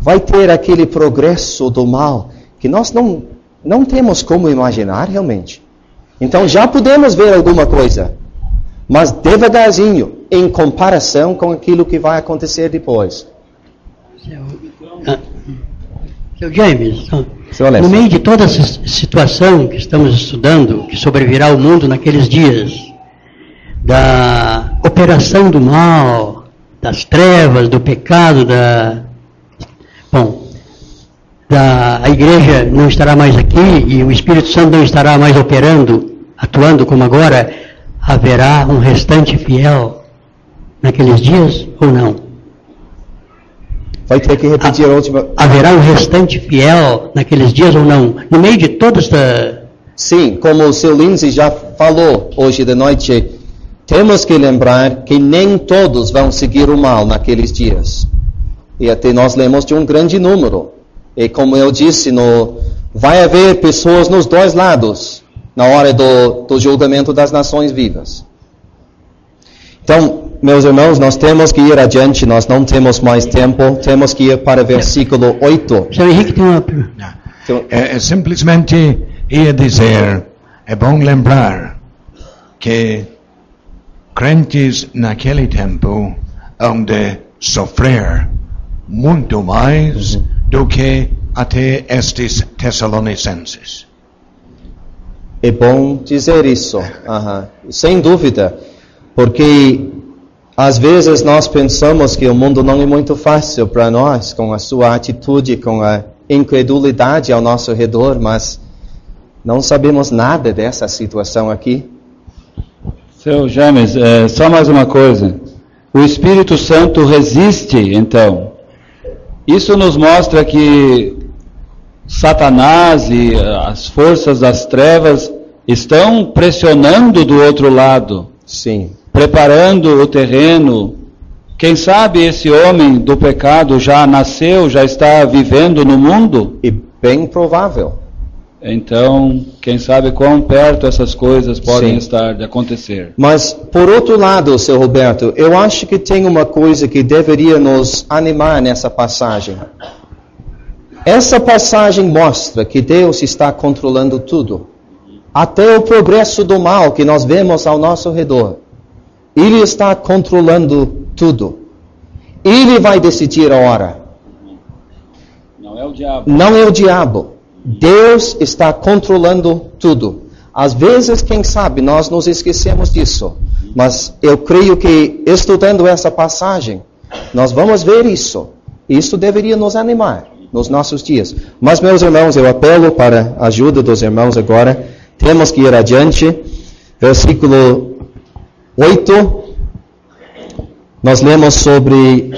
vai ter aquele progresso do mal que nós não temos como imaginar realmente. Então já podemos ver alguma coisa, mas devagarzinho, em comparação com aquilo que vai acontecer depois. Seu James, no meio de toda essa situação que estamos estudando, que sobrevirá ao mundo naqueles dias, da operação do mal, das trevas, do pecado, a igreja não estará mais aqui e o Espírito Santo não estará mais operando, atuando como agora, haverá um restante fiel naqueles dias ou não? Vai ter que repetir a última. Haverá um restante fiel naqueles dias ou não? No meio de toda esta... Sim, como o seu Lindsay já falou hoje de noite, temos que lembrar que nem todos vão seguir o mal naqueles dias. E até nós lemos de um grande número. E como eu disse, vai haver pessoas nos dois lados na hora do julgamento das nações vivas. Então, meus irmãos, nós temos que ir adiante, nós não temos mais tempo, temos que ir para o versículo 8. Senhor Henrique tem uma pergunta. Simplesmente ia dizer, é bom lembrar que crentes naquele tempo hão de sofrer muito mais do que até estes tessalonicenses. É bom dizer isso, sem dúvida, porque às vezes nós pensamos que o mundo não é muito fácil para nós, com a sua atitude, com a incredulidade ao nosso redor, mas não sabemos nada dessa situação aqui. Seu James, só mais uma coisa. O Espírito Santo resiste, então. Isso nos mostra que Satanás e as forças das trevas estão pressionando do outro lado. Sim. Preparando o terreno. Quem sabe esse homem do pecado já nasceu, já está vivendo no mundo? E bem provável. Então, quem sabe quão perto essas coisas podem estar de acontecer. Mas, por outro lado, seu Roberto, eu acho que tem uma coisa que deveria nos animar nessa passagem. Essa passagem mostra que Deus está controlando tudo. Até o progresso do mal que nós vemos ao nosso redor. Ele está controlando tudo. Ele vai decidir a hora. Não é o diabo. Não é o diabo. Deus está controlando tudo. Às vezes, quem sabe, nós nos esquecemos disso. Mas eu creio que, estudando essa passagem, nós vamos ver isso. Isso deveria nos animar nos nossos dias. Mas, meus irmãos, eu apelo para a ajuda dos irmãos agora. Temos que ir adiante. Versículo 8. Nós lemos sobre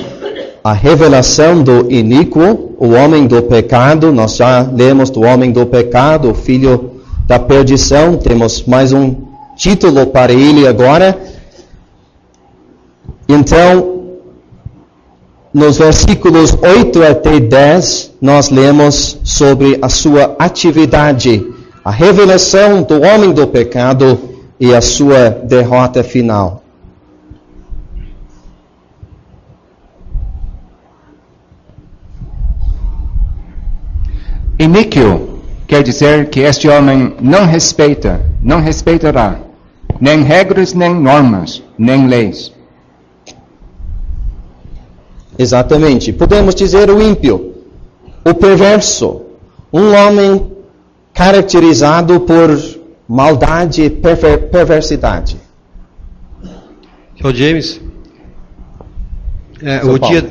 a revelação do iníquo, o homem do pecado. Nós já lemos do homem do pecado, o filho da perdição. Temos mais um título para ele agora. Então, nos versículos 8 até 10, nós lemos sobre a sua atividade, a revelação do homem do pecado e a sua derrota final. Iníquo quer dizer que este homem não respeitará nem regras, nem normas, nem leis. Exatamente. Podemos dizer o ímpio, o perverso, um homem caracterizado por maldade e perversidade. Senhor James,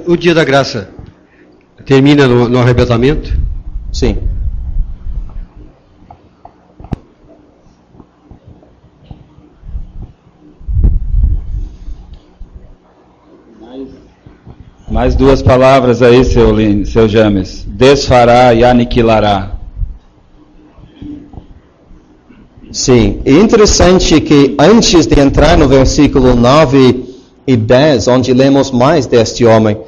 o dia da graça termina no arrebatamento? Sim. Mais duas palavras aí, seu James. Desfará e aniquilará. Sim, é interessante que antes de entrar no versículo 9 e 10, onde lemos mais deste homem,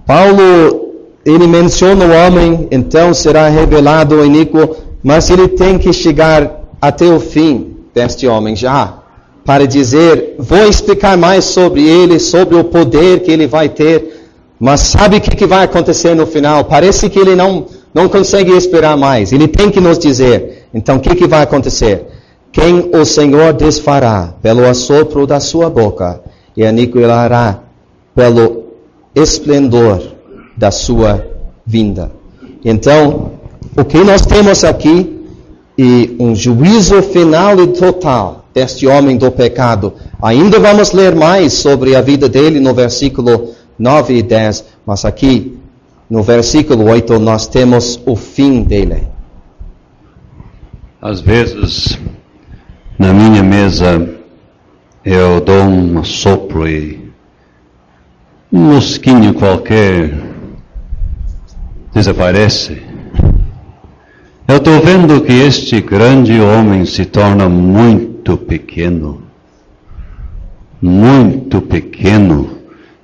Paulo, ele menciona o homem, então será revelado o iníquo, mas ele tem que chegar até o fim deste homem já, para dizer, vou explicar mais sobre ele, sobre o poder que ele vai ter, mas sabe o que vai acontecer no final? Parece que ele não consegue esperar mais, ele tem que nos dizer. Então o que vai acontecer? Quem o Senhor desfará pelo assopro da sua boca e aniquilará pelo esplendor da sua vinda. Então, o que nós temos aqui é um juízo final e total deste homem do pecado. Ainda vamos ler mais sobre a vida dele no versículo 9 e 10, mas aqui no versículo 8 nós temos o fim dele. Às vezes, na minha mesa, eu dou um sopro e um mosquinho qualquer desaparece. Eu estou vendo que este grande homem se torna muito pequeno,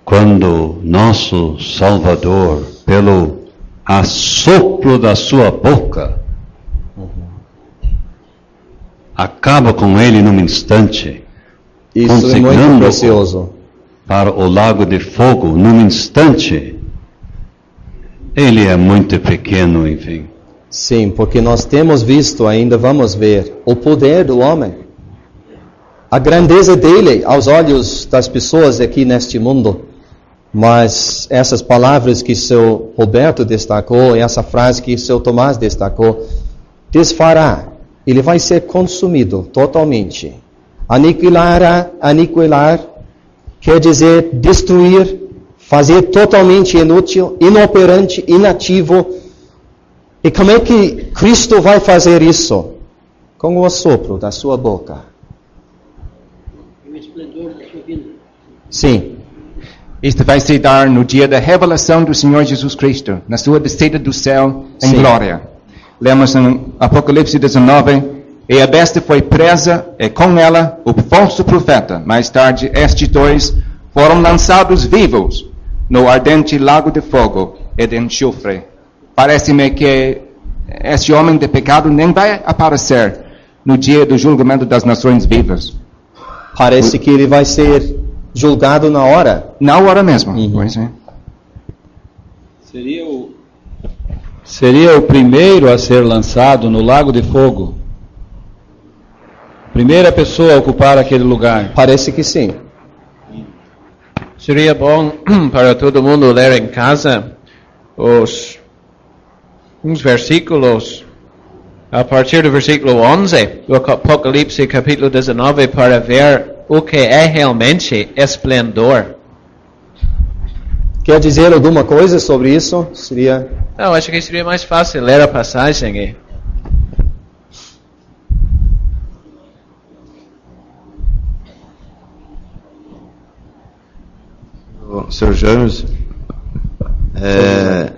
quando nosso Salvador, pelo assopro da sua boca, acaba com ele num instante, Isso é muito precioso. Para o lago de fogo num instante. Ele é muito pequeno, enfim. Sim, porque nós temos visto, ainda vamos ver, o poder do homem. A grandeza dele aos olhos das pessoas aqui neste mundo. Mas essas palavras que seu Roberto destacou, e essa frase que seu Tomás destacou, desfará. Ele vai ser consumido totalmente. Aniquilar quer dizer destruir, fazer totalmente inútil, inoperante, inativo. E como é que Cristo vai fazer isso? Com o assopro da sua boca. O esplendor da sua vida. Sim. Isto vai se dar no dia da revelação do Senhor Jesus Cristo, na sua descida do céu em glória. Lemos em Apocalipse 19, e a besta foi presa, e com ela o falso profeta. Mais tarde, estes dois foram lançados vivos no ardente lago de fogo e de enxofre. Parece-me que este homem de pecado nem vai aparecer no dia do julgamento das nações vivas. Parece que ele vai ser julgado na hora. Na hora mesmo. Pois é. Seria o primeiro a ser lançado no lago de fogo? Primeira pessoa a ocupar aquele lugar? Parece que sim. Seria bom para todo mundo ler em casa uns versículos, a partir do versículo 11 do Apocalipse capítulo 19, para ver o que é realmente esplendor. Quer dizer alguma coisa sobre isso? Não, acho que seria mais fácil ler a passagem aí. Sr. James,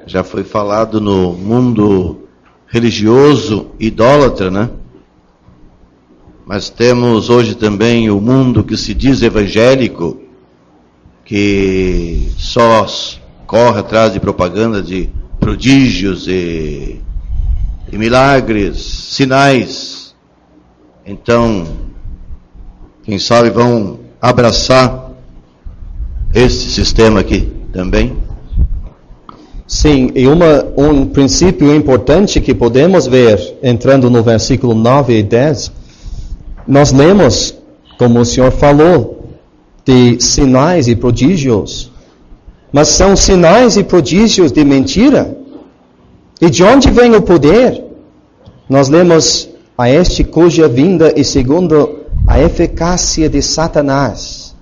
já foi falado no mundo religioso idólatra, né? Mas temos hoje também o mundo que se diz evangélico, que só corre atrás de propaganda de prodígios e milagres, sinais. Então, quem sabe vão abraçar este sistema aqui também. Sim, e um princípio importante que podemos ver, entrando no versículo 9 e 10, nós lemos, como o Senhor falou, de sinais e prodígios. Mas são sinais e prodígios de mentira. E de onde vem o poder? Nós lemos a este cuja vinda é segundo a eficácia de Satanás.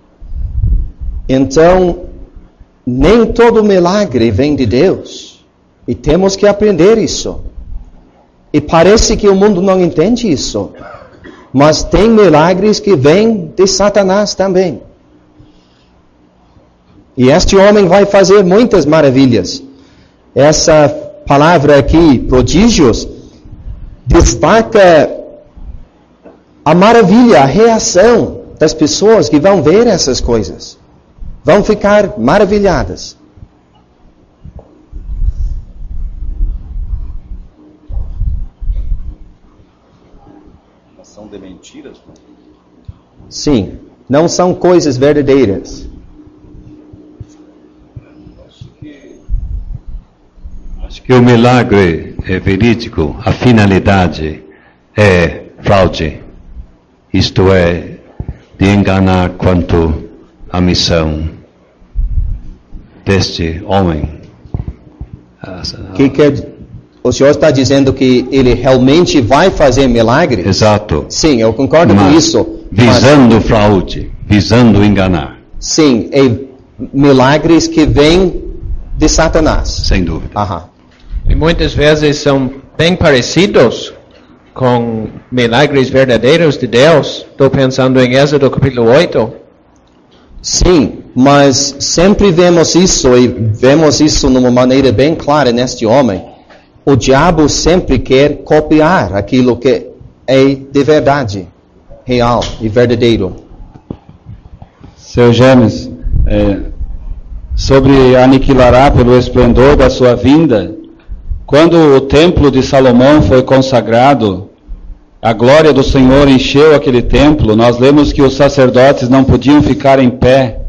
Então, nem todo milagre vem de Deus. E temos que aprender isso. E parece que o mundo não entende isso. Mas tem milagres que vêm de Satanás também. E este homem vai fazer muitas maravilhas. Essa palavra aqui, prodígios, destaca a maravilha, a reação das pessoas que vão ver essas coisas. Vão ficar maravilhadas. São de mentiras? Sim, não são coisas verdadeiras. Acho que o milagre é verídico, a finalidade é fraude. Isto é, de enganar quanto à missão deste homem. O senhor está dizendo que ele realmente vai fazer milagres? Exato. Sim, eu concordo com isso. Visando fraude, visando enganar. Sim, e milagres que vêm de Satanás. Sem dúvida. Aham. E muitas vezes são bem parecidos com milagres verdadeiros de Deus. Estou pensando em Êxodo capítulo 8. Sim, mas sempre vemos isso, e vemos isso de uma maneira bem clara neste homem. O diabo sempre quer copiar aquilo que é de verdade, real e verdadeiro. Seu James, sobre aniquilará pelo esplendor da sua vinda, quando o templo de Salomão foi consagrado, a glória do Senhor encheu aquele templo, nós lemos que os sacerdotes não podiam ficar em pé.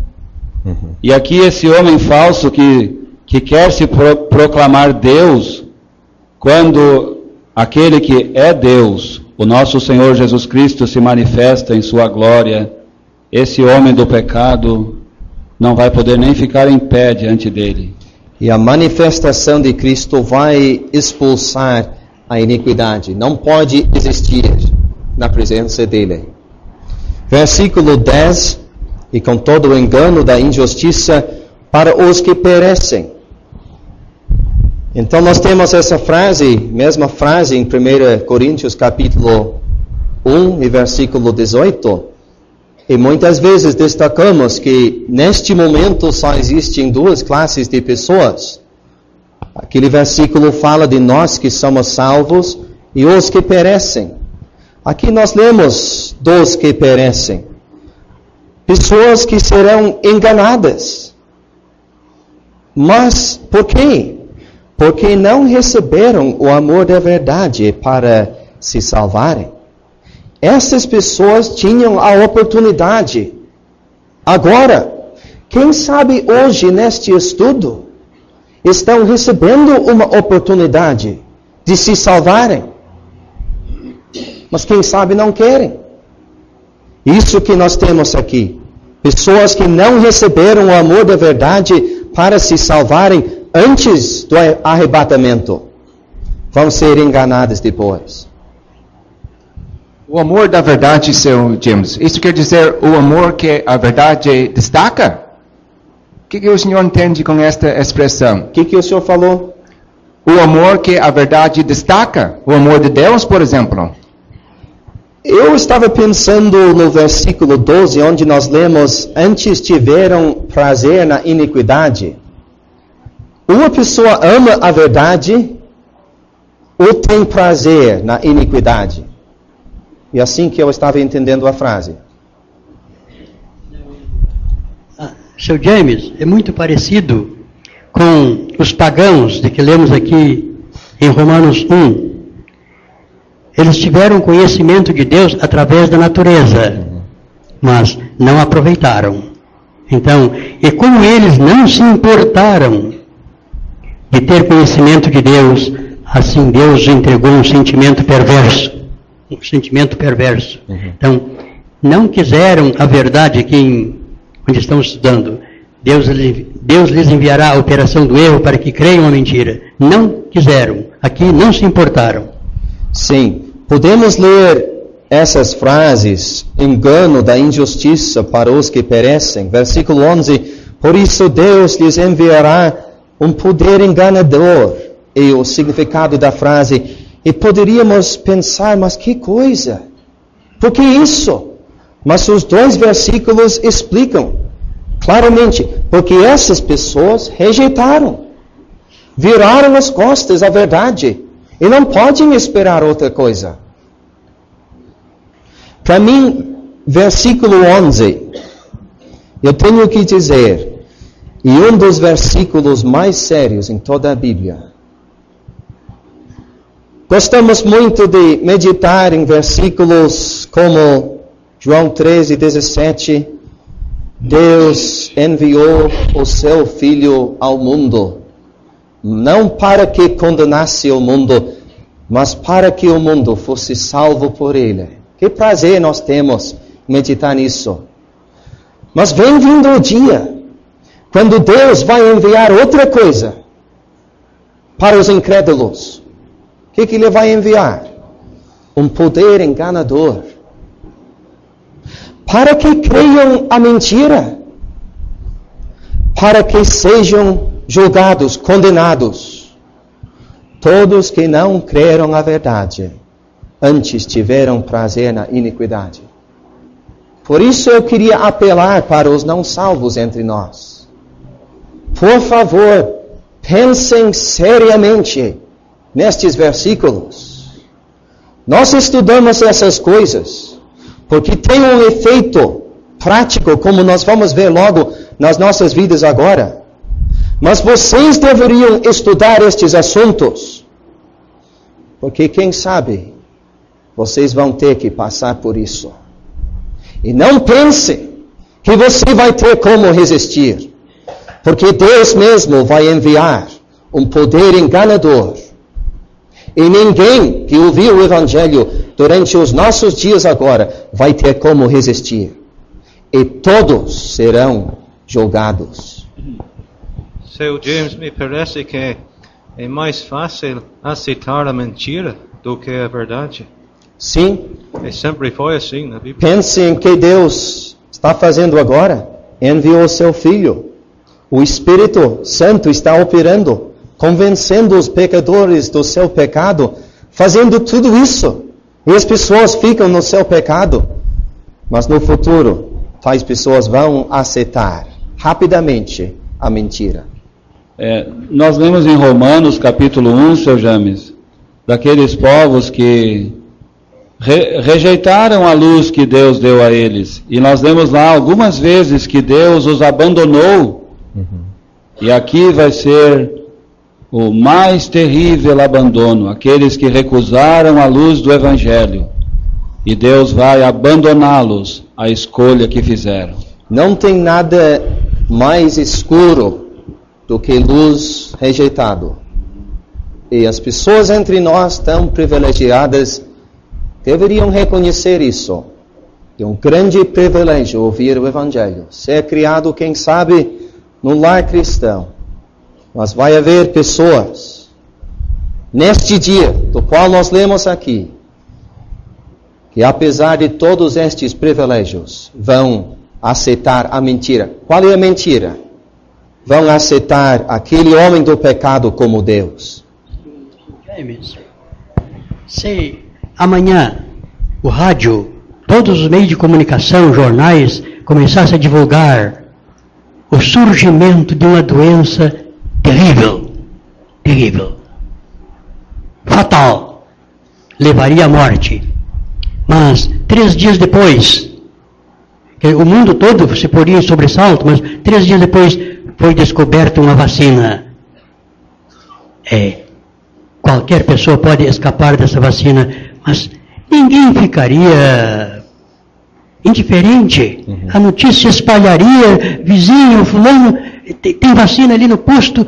E aqui esse homem falso que quer se proclamar Deus, quando aquele que é Deus, o nosso Senhor Jesus Cristo, se manifesta em sua glória, esse homem do pecado não vai poder nem ficar em pé diante dele. E a manifestação de Cristo vai expulsar a iniquidade. Não pode existir na presença dele. Versículo 10. E com todo o engano da injustiça para os que perecem. Então nós temos essa frase, mesma frase em 1 Coríntios capítulo 1 e versículo 18. E muitas vezes destacamos que neste momento só existem duas classes de pessoas. Aquele versículo fala de nós que somos salvos e os que perecem. Aqui nós lemos dos que perecem. Pessoas que serão enganadas. Mas por quê? Porque não receberam o amor da verdade para se salvarem. Essas pessoas tinham a oportunidade. Agora, quem sabe hoje neste estudo, estão recebendo uma oportunidade de se salvarem. Mas quem sabe não querem. Isso que nós temos aqui. Pessoas que não receberam o amor da verdade para se salvarem antes do arrebatamento, vão ser enganadas depois. O amor da verdade, seu James, isso quer dizer o amor que a verdade destaca? O que o senhor entende com esta expressão? O que o senhor falou? O amor que a verdade destaca? O amor de Deus, por exemplo? Eu estava pensando no versículo 12, onde nós lemos, antes tiveram prazer na iniquidade. Uma pessoa ama a verdade ou tem prazer na iniquidade? E assim que eu estava entendendo a frase. Seu James, é muito parecido com os pagãos, de que lemos aqui em Romanos 1, eles tiveram conhecimento de Deus através da natureza, mas não aproveitaram. Então, e como eles não se importaram de ter conhecimento de Deus, assim Deus entregou um sentimento perverso. Um sentimento perverso. Então, não quiseram a verdade aqui onde estão estudando. Deus lhes enviará a operação do erro para que creiam a mentira. Não quiseram. Aqui não se importaram. Sim, podemos ler essas frases, engano da injustiça para os que perecem. Versículo 11, por isso Deus lhes enviará um poder enganador. E o significado da frase, e poderíamos pensar, mas que coisa? Por que isso? Mas os dois versículos explicam claramente, porque essas pessoas rejeitaram, viraram as costas à verdade, e não podem esperar outra coisa. Para mim, versículo 11, eu tenho que dizer, e um dos versículos mais sérios em toda a Bíblia. Gostamos muito de meditar em versículos como João 13:17. Deus enviou o seu Filho ao mundo, não para que condenasse o mundo, mas para que o mundo fosse salvo por ele. Que prazer nós temos meditar nisso. Mas vem vindo o dia, quando Deus vai enviar outra coisa para os incrédulos. O que Ele vai enviar? Um poder enganador. Para que creiam a mentira. Para que sejam julgados, condenados. Todos que não creram a verdade, antes tiveram prazer na iniquidade. Por isso eu queria apelar para os não salvos entre nós. Por favor, pensem seriamente nestes versículos. Nós estudamos essas coisas porque tem um efeito prático, como nós vamos ver logo nas nossas vidas agora. Mas vocês deveriam estudar estes assuntos, porque quem sabe vocês vão ter que passar por isso. E não pense que você vai ter como resistir, porque Deus mesmo vai enviar um poder enganador. E ninguém que ouviu o Evangelho durante os nossos dias agora vai ter como resistir. E todos serão julgados. Seu James, me parece que é mais fácil aceitar a mentira do que a verdade. Sim. E sempre foi assim na Bíblia. Pense em que Deus está fazendo agora. Enviou o seu Filho. O Espírito Santo está operando, convencendo os pecadores do seu pecado, fazendo tudo isso. E as pessoas ficam no seu pecado. Mas no futuro, tais pessoas vão aceitar rapidamente a mentira. Nós lemos em Romanos capítulo 1, seu James, daqueles povos que rejeitaram a luz que Deus deu a eles. E nós lemos lá algumas vezes que Deus os abandonou. E aqui vai ser o mais terrível abandono, aqueles que recusaram a luz do Evangelho. E Deus vai abandoná-los à escolha que fizeram. Não tem nada mais escuro do que luz rejeitado. E as pessoas entre nós tão privilegiadas deveriam reconhecer isso. É um grande privilégio ouvir o Evangelho. Ser criado, quem sabe, no lar cristão. Mas vai haver pessoas, neste dia, do qual nós lemos aqui, que apesar de todos estes privilégios, vão aceitar a mentira. Qual é a mentira? Vão aceitar aquele homem do pecado como Deus. Se amanhã o rádio, todos os meios de comunicação, jornais, começassem a divulgar o surgimento de uma doença terrível, fatal, levaria à morte. Mas 3 dias depois, que o mundo todo se poria em sobressalto, mas 3 dias depois foi descoberta uma vacina qualquer pessoa pode escapar dessa vacina, mas ninguém ficaria indiferente. A notícia espalharia, vizinho, fulano, tem vacina ali no posto,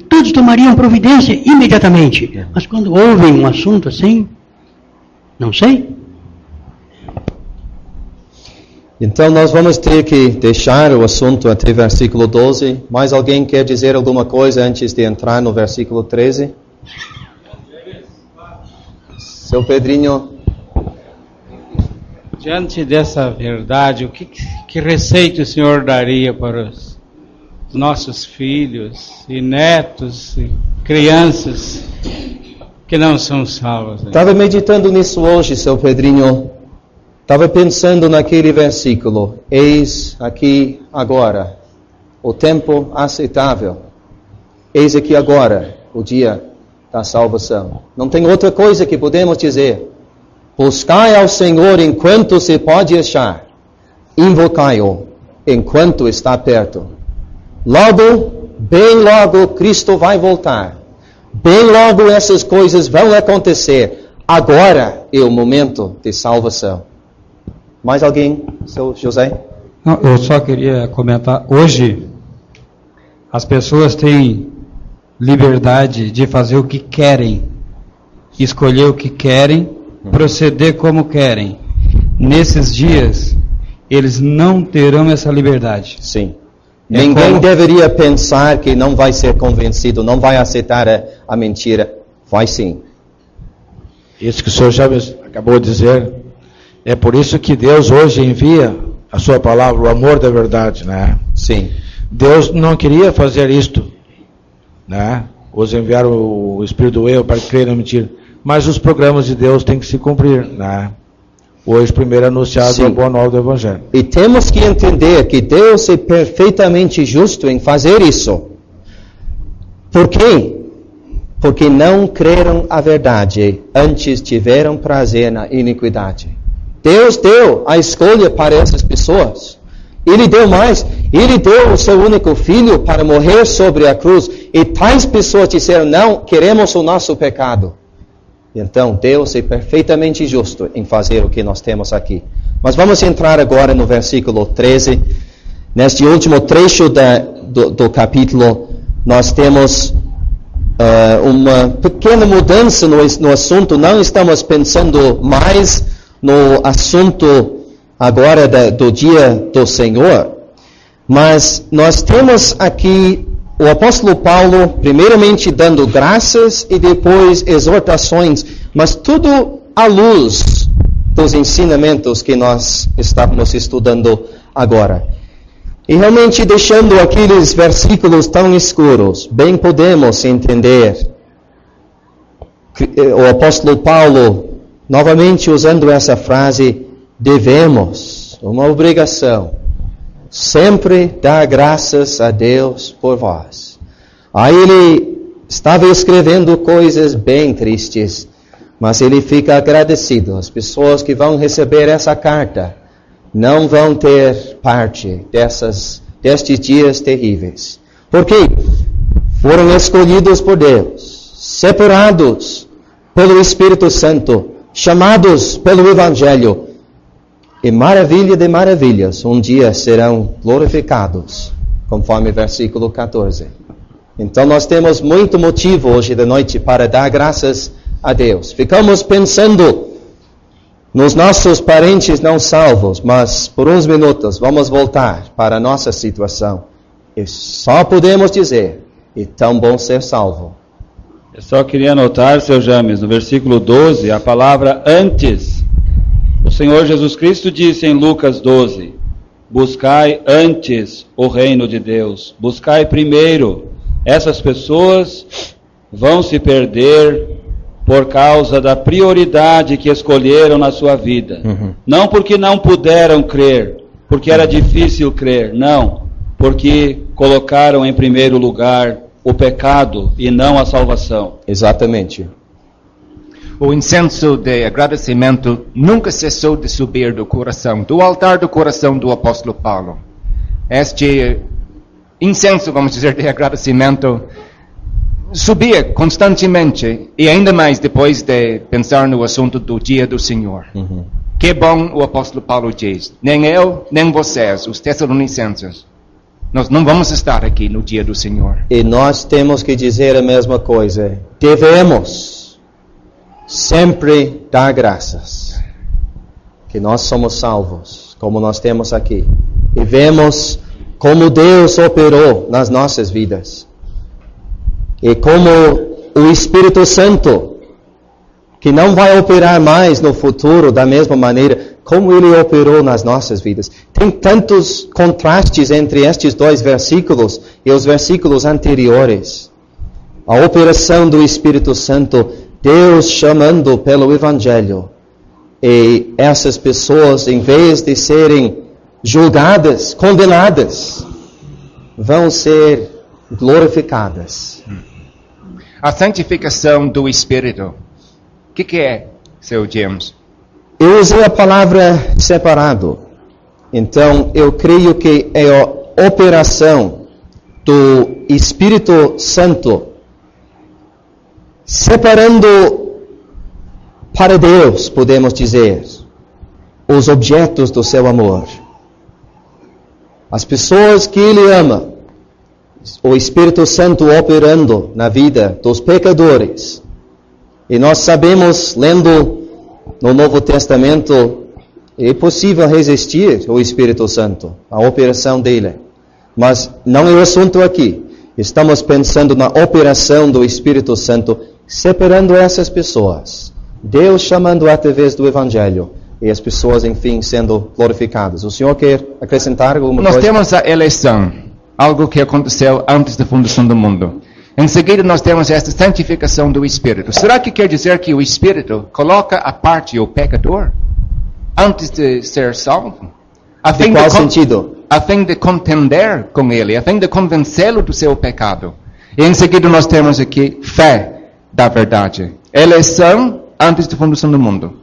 todos tomariam providência imediatamente. Mas quando ouvem um assunto assim, não sei. Então nós vamos ter que deixar o assunto até versículo 12. Mais alguém quer dizer alguma coisa antes de entrar no versículo 13? Seu Pedrinho. Diante dessa verdade, que receita o Senhor daria para os nossos filhos e netos e crianças que não são salvos? Estava meditando nisso hoje, seu Pedrinho. Estava pensando naquele versículo. Eis aqui agora o tempo aceitável. Eis aqui agora o dia da salvação. Não tem outra coisa que podemos dizer. Buscai ao Senhor enquanto se pode achar. Invocai-o enquanto está perto. Logo, bem logo, Cristo vai voltar. Bem logo essas coisas vão acontecer. Agora é o momento de salvação. Mais alguém, seu José? Não, eu só queria comentar. Hoje, as pessoas têm liberdade de fazer o que querem, escolher o que querem, proceder como querem. Nesses dias, eles não terão essa liberdade. Sim. Ninguém deveria pensar que não vai ser convencido, não vai aceitar a mentira. Vai sim. Isso que o senhor já acabou de dizer. É por isso que Deus hoje envia a sua palavra, o amor da verdade, né? Sim. Deus não queria fazer isto, né? Os enviar o Espírito do erro para crer na mentira. Mas os programas de Deus têm que se cumprir, né? Hoje primeiro anunciado a boa nova do Evangelho. E temos que entender que Deus é perfeitamente justo em fazer isso. Por quê? Porque não creram a verdade, antes tiveram prazer na iniquidade. Deus deu a escolha para essas pessoas. Ele deu mais. Ele deu o seu único filho para morrer sobre a cruz. E tais pessoas disseram, não, queremos o nosso pecado. Então, Deus é perfeitamente justo em fazer o que nós temos aqui. Mas vamos entrar agora no versículo 13. Neste último trecho do capítulo, nós temos uma pequena mudança no assunto. Não estamos pensando mais no assunto agora do dia do Senhor. Mas nós temos aqui o apóstolo Paulo, primeiramente dando graças e depois exortações, mas tudo à luz dos ensinamentos que nós estamos estudando agora. E realmente deixando aqueles versículos tão escuros, bem podemos entender o apóstolo Paulo novamente usando essa frase, devemos, uma obrigação, sempre dar graças a Deus por vós. Aí ele estava escrevendo coisas bem tristes, mas ele fica agradecido. As pessoas que vão receber essa carta não vão ter parte destes dias terríveis. Porque foram escolhidos por Deus, separados pelo Espírito Santo, chamados pelo Evangelho, e maravilha de maravilhas, um dia serão glorificados, conforme versículo 14. Então nós temos muito motivo hoje de noite para dar graças a Deus. Ficamos pensando nos nossos parentes não salvos, mas por uns minutos vamos voltar para a nossa situação. E só podemos dizer, é tão bom ser salvo. Eu só queria anotar, seu James, no versículo 12, a palavra antes. O Senhor Jesus Cristo disse em Lucas 12, buscai antes o reino de Deus, buscai primeiro. Essas pessoas vão se perder por causa da prioridade que escolheram na sua vida. Não porque não puderam crer, porque era difícil crer, não, porque colocaram em primeiro lugar o pecado e não a salvação. Exatamente. O incenso de agradecimento nunca cessou de subir do coração, do altar do coração do apóstolo Paulo. Este incenso, vamos dizer, de agradecimento subia constantemente, e ainda mais depois de pensar no assunto do dia do Senhor. Que bom o apóstolo Paulo diz, nem eu, nem vocês, os tessalonicenses, nós não vamos estar aqui no dia do Senhor. E nós temos que dizer a mesma coisa. Devemos sempre dar graças que nós somos salvos, como nós temos aqui. E vemos como Deus operou nas nossas vidas. E como o Espírito Santo, que não vai operar mais no futuro da mesma maneira, como Ele operou nas nossas vidas. Tem tantos contrastes entre estes dois versículos e os versículos anteriores. A operação do Espírito Santo, Deus chamando pelo Evangelho. E essas pessoas, em vez de serem julgadas, condenadas, vão ser glorificadas. A santificação do Espírito. O que é, seu James? Eu usei a palavra separado. Então, eu creio que é a operação do Espírito Santo separando para Deus, podemos dizer, os objetos do seu amor. As pessoas que Ele ama, o Espírito Santo operando na vida dos pecadores. E nós sabemos, lendo no Novo Testamento, é possível resistir ao Espírito Santo, a operação dele. Mas não é o assunto aqui. Estamos pensando na operação do Espírito Santo, separando essas pessoas. Deus chamando através do Evangelho. E as pessoas, enfim, sendo glorificadas. O Senhor quer acrescentar alguma coisa? Nós temos a eleição, algo que aconteceu antes da fundação do mundo. Em seguida, nós temos esta santificação do Espírito. Será que quer dizer que o Espírito coloca à parte o pecador antes de ser salvo? De qual sentido? A fim de contender com ele, a fim de convencê-lo do seu pecado. E em seguida, nós temos aqui fé da verdade. Eleição antes da fundação do mundo.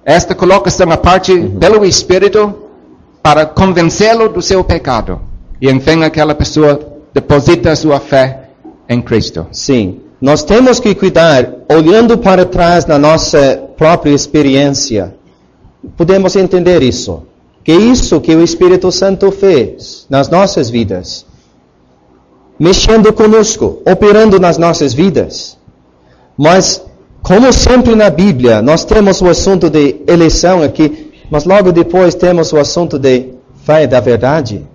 Esta colocação à parte pelo Espírito para convencê-lo do seu pecado. E enfim, aquela pessoa deposita a sua fé em Cristo. Sim. Nós temos que cuidar, olhando para trás na nossa própria experiência, podemos entender isso. Que isso que o Espírito Santo fez nas nossas vidas, mexendo conosco, operando nas nossas vidas. Mas, como sempre na Bíblia, nós temos o assunto de eleição aqui, mas logo depois temos o assunto de fé da verdade.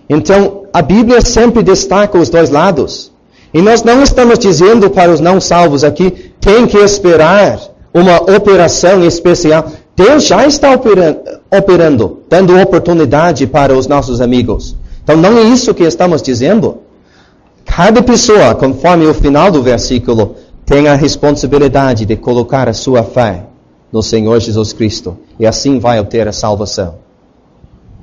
Então, a Bíblia sempre destaca os dois lados. E nós não estamos dizendo para os não salvos aqui, tem que esperar uma operação especial. Deus já está operando, dando oportunidade para os nossos amigos. Então não é isso que estamos dizendo. Cada pessoa, conforme o final do versículo, tem a responsabilidade de colocar a sua fé no Senhor Jesus Cristo. E assim vai obter a salvação.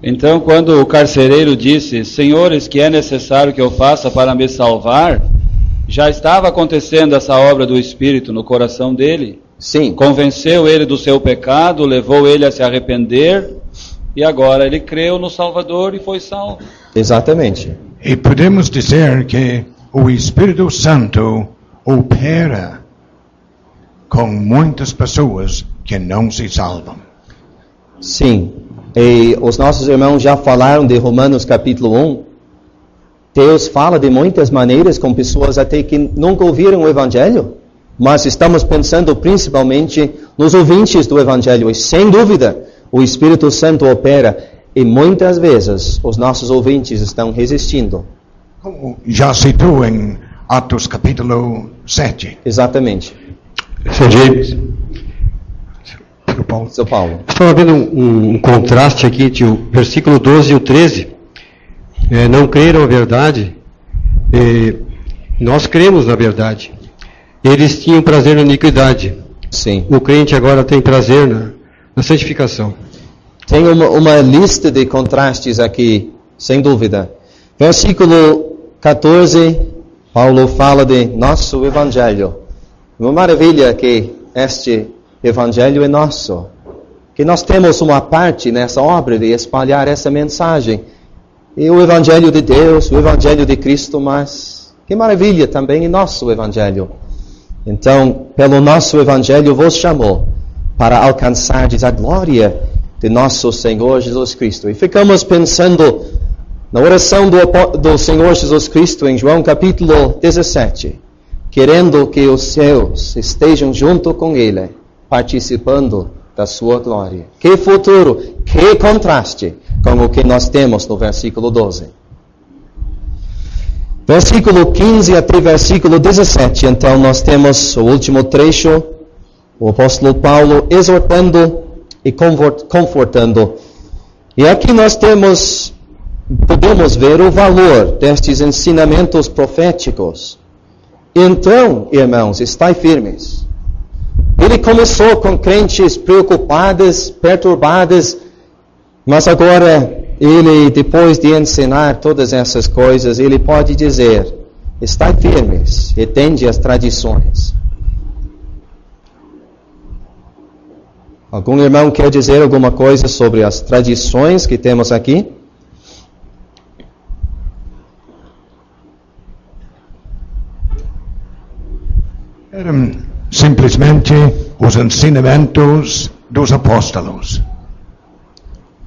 Então, quando o carcereiro disse, senhores, que é necessário que eu faça para me salvar, já estava acontecendo essa obra do Espírito no coração dele. Sim. Convenceu ele do seu pecado, levou ele a se arrepender, e agora ele creu no Salvador e foi salvo. Exatamente. E podemos dizer que o Espírito Santo opera com muitas pessoas que não se salvam. Sim. E os nossos irmãos já falaram de Romanos capítulo 1. Deus fala de muitas maneiras com pessoas até que nunca ouviram o Evangelho. Mas estamos pensando principalmente nos ouvintes do Evangelho. E sem dúvida, o Espírito Santo opera. E muitas vezes os nossos ouvintes estão resistindo. Como já citou em Atos capítulo 7. Exatamente. Sr. James. São Paulo. Estava vendo um contraste aqui entre o versículo 12 e o 13. Não creram na verdade. Nós cremos na verdade. Eles tinham prazer na iniquidade. Sim. O crente agora tem prazer na santificação. Tem uma lista de contrastes aqui, sem dúvida. Versículo 14, Paulo fala de nosso Evangelho. Uma maravilha que este Evangelho é nosso. Que nós temos uma parte nessa obra de espalhar essa mensagem. E o Evangelho de Deus, o Evangelho de Cristo, mas Que maravilha também em nosso Evangelho. Então, pelo nosso Evangelho vos chamou para alcançardes a glória de nosso Senhor Jesus Cristo. E ficamos pensando na oração do Senhor Jesus Cristo em João capítulo 17, querendo que os céus estejam junto com Ele, participando da sua glória. Que futuro, que contraste com o que nós temos no versículo 12. Versículo 15 até versículo 17, então nós temos o último trecho, o apóstolo Paulo exortando e confortando. E aqui nós podemos ver o valor destes ensinamentos proféticos. Então, irmãos, estai firmes. Ele começou com crentes preocupadas, perturbadas, mas agora ele, depois de ensinar todas essas coisas, ele pode dizer: estai firmes e tende as tradições. Algum irmão quer dizer alguma coisa sobre as tradições que temos aqui? Eram simplesmente os ensinamentos dos apóstolos.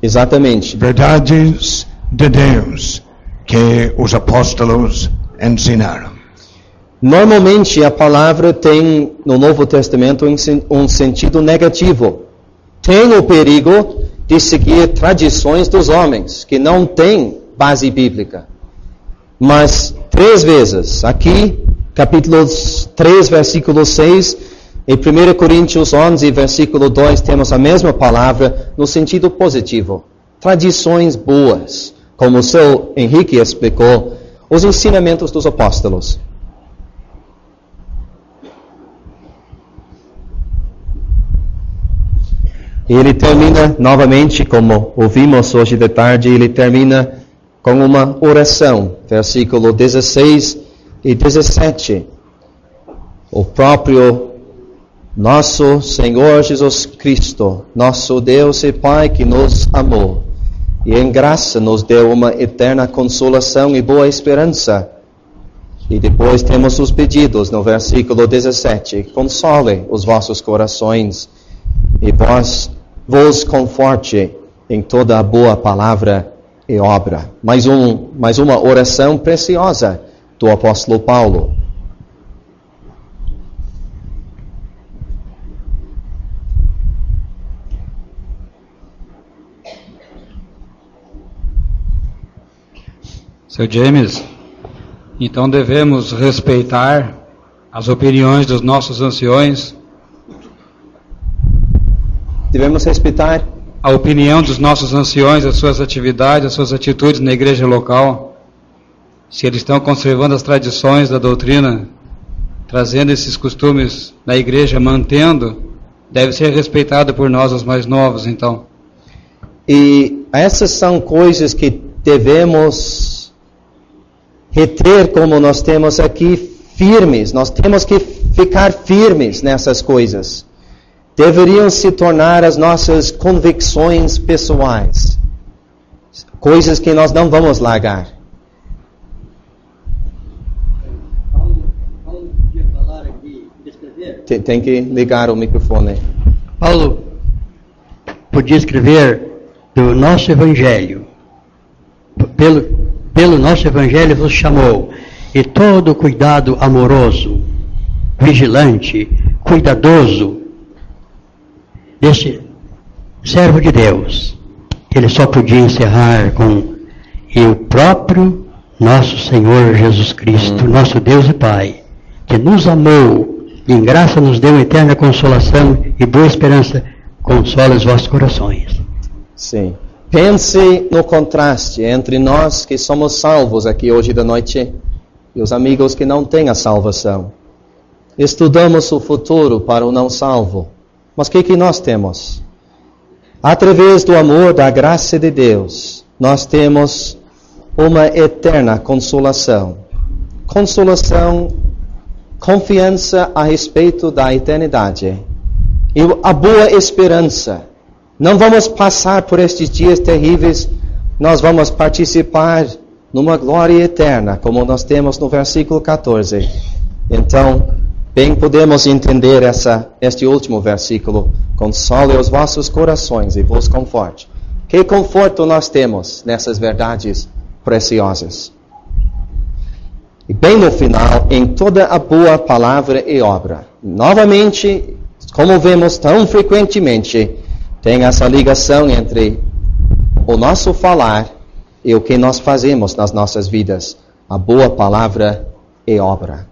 Exatamente. Verdades de Deus que os apóstolos ensinaram. Normalmente a palavra tem no Novo Testamento um sentido negativo. Tem o perigo de seguir tradições dos homens que não têm base bíblica. Mas 3 vezes, aqui, capítulo 3, versículo 6, em 1 Coríntios 11, versículo 2, temos a mesma palavra no sentido positivo. Tradições boas, como o seu Henrique explicou, os ensinamentos dos apóstolos. E ele termina novamente, como ouvimos hoje de tarde, ele termina com uma oração, versículo 16 e 17. O próprio nosso Senhor Jesus Cristo, nosso Deus e Pai que nos amou, e em graça nos deu uma eterna consolação e boa esperança. E depois temos os pedidos no versículo 17. Console os vossos corações e vos conforte em toda a boa palavra e obra. Mais uma oração preciosa do apóstolo Paulo. Seu James, então devemos respeitar as opiniões dos nossos anciões. Devemos respeitar a opinião dos nossos anciões, as suas atividades, as suas atitudes na igreja local. Se eles estão conservando as tradições da doutrina, trazendo esses costumes na igreja, mantendo, deve ser respeitado por nós, os mais novos, então. E essas são coisas que devemos reter, como nós temos aqui, firmes. Nós temos que ficar firmes nessas coisas. Deveriam se tornar as nossas convicções pessoais. Coisas que nós não vamos largar. Tem que ligar o microfone. Paulo podia escrever do nosso Evangelho. Pelo nosso Evangelho vos chamou, e todo cuidado amoroso, vigilante, cuidadoso desse servo de Deus. Ele só podia encerrar com: e o próprio nosso Senhor Jesus Cristo, nosso Deus e Pai, que nos amou e em graça nos deu eterna consolação e boa esperança, consola os vossos corações. Sim. Pense no contraste entre nós que somos salvos aqui hoje da noite e os amigos que não têm a salvação. Estudamos o futuro para o não salvo. Mas o que nós temos? Através do amor, da graça de Deus, nós temos uma eterna consolação. Consolação, confiança a respeito da eternidade. E a boa esperança. Não vamos passar por estes dias terríveis, nós vamos participar numa glória eterna, como nós temos no versículo 14. Então, bem podemos entender este último versículo: console os vossos corações e vos conforte. Que conforto nós temos nessas verdades preciosas. E bem no final, em toda a boa palavra e obra. Novamente, como vemos tão frequentemente, tem essa ligação entre o nosso falar e o que nós fazemos nas nossas vidas. A boa palavra e obra.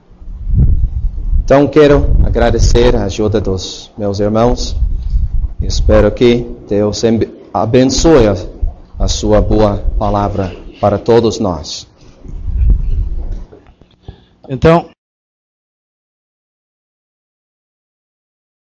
Então quero agradecer a ajuda dos meus irmãos. Espero que Deus abençoe a sua boa palavra para todos nós. Então,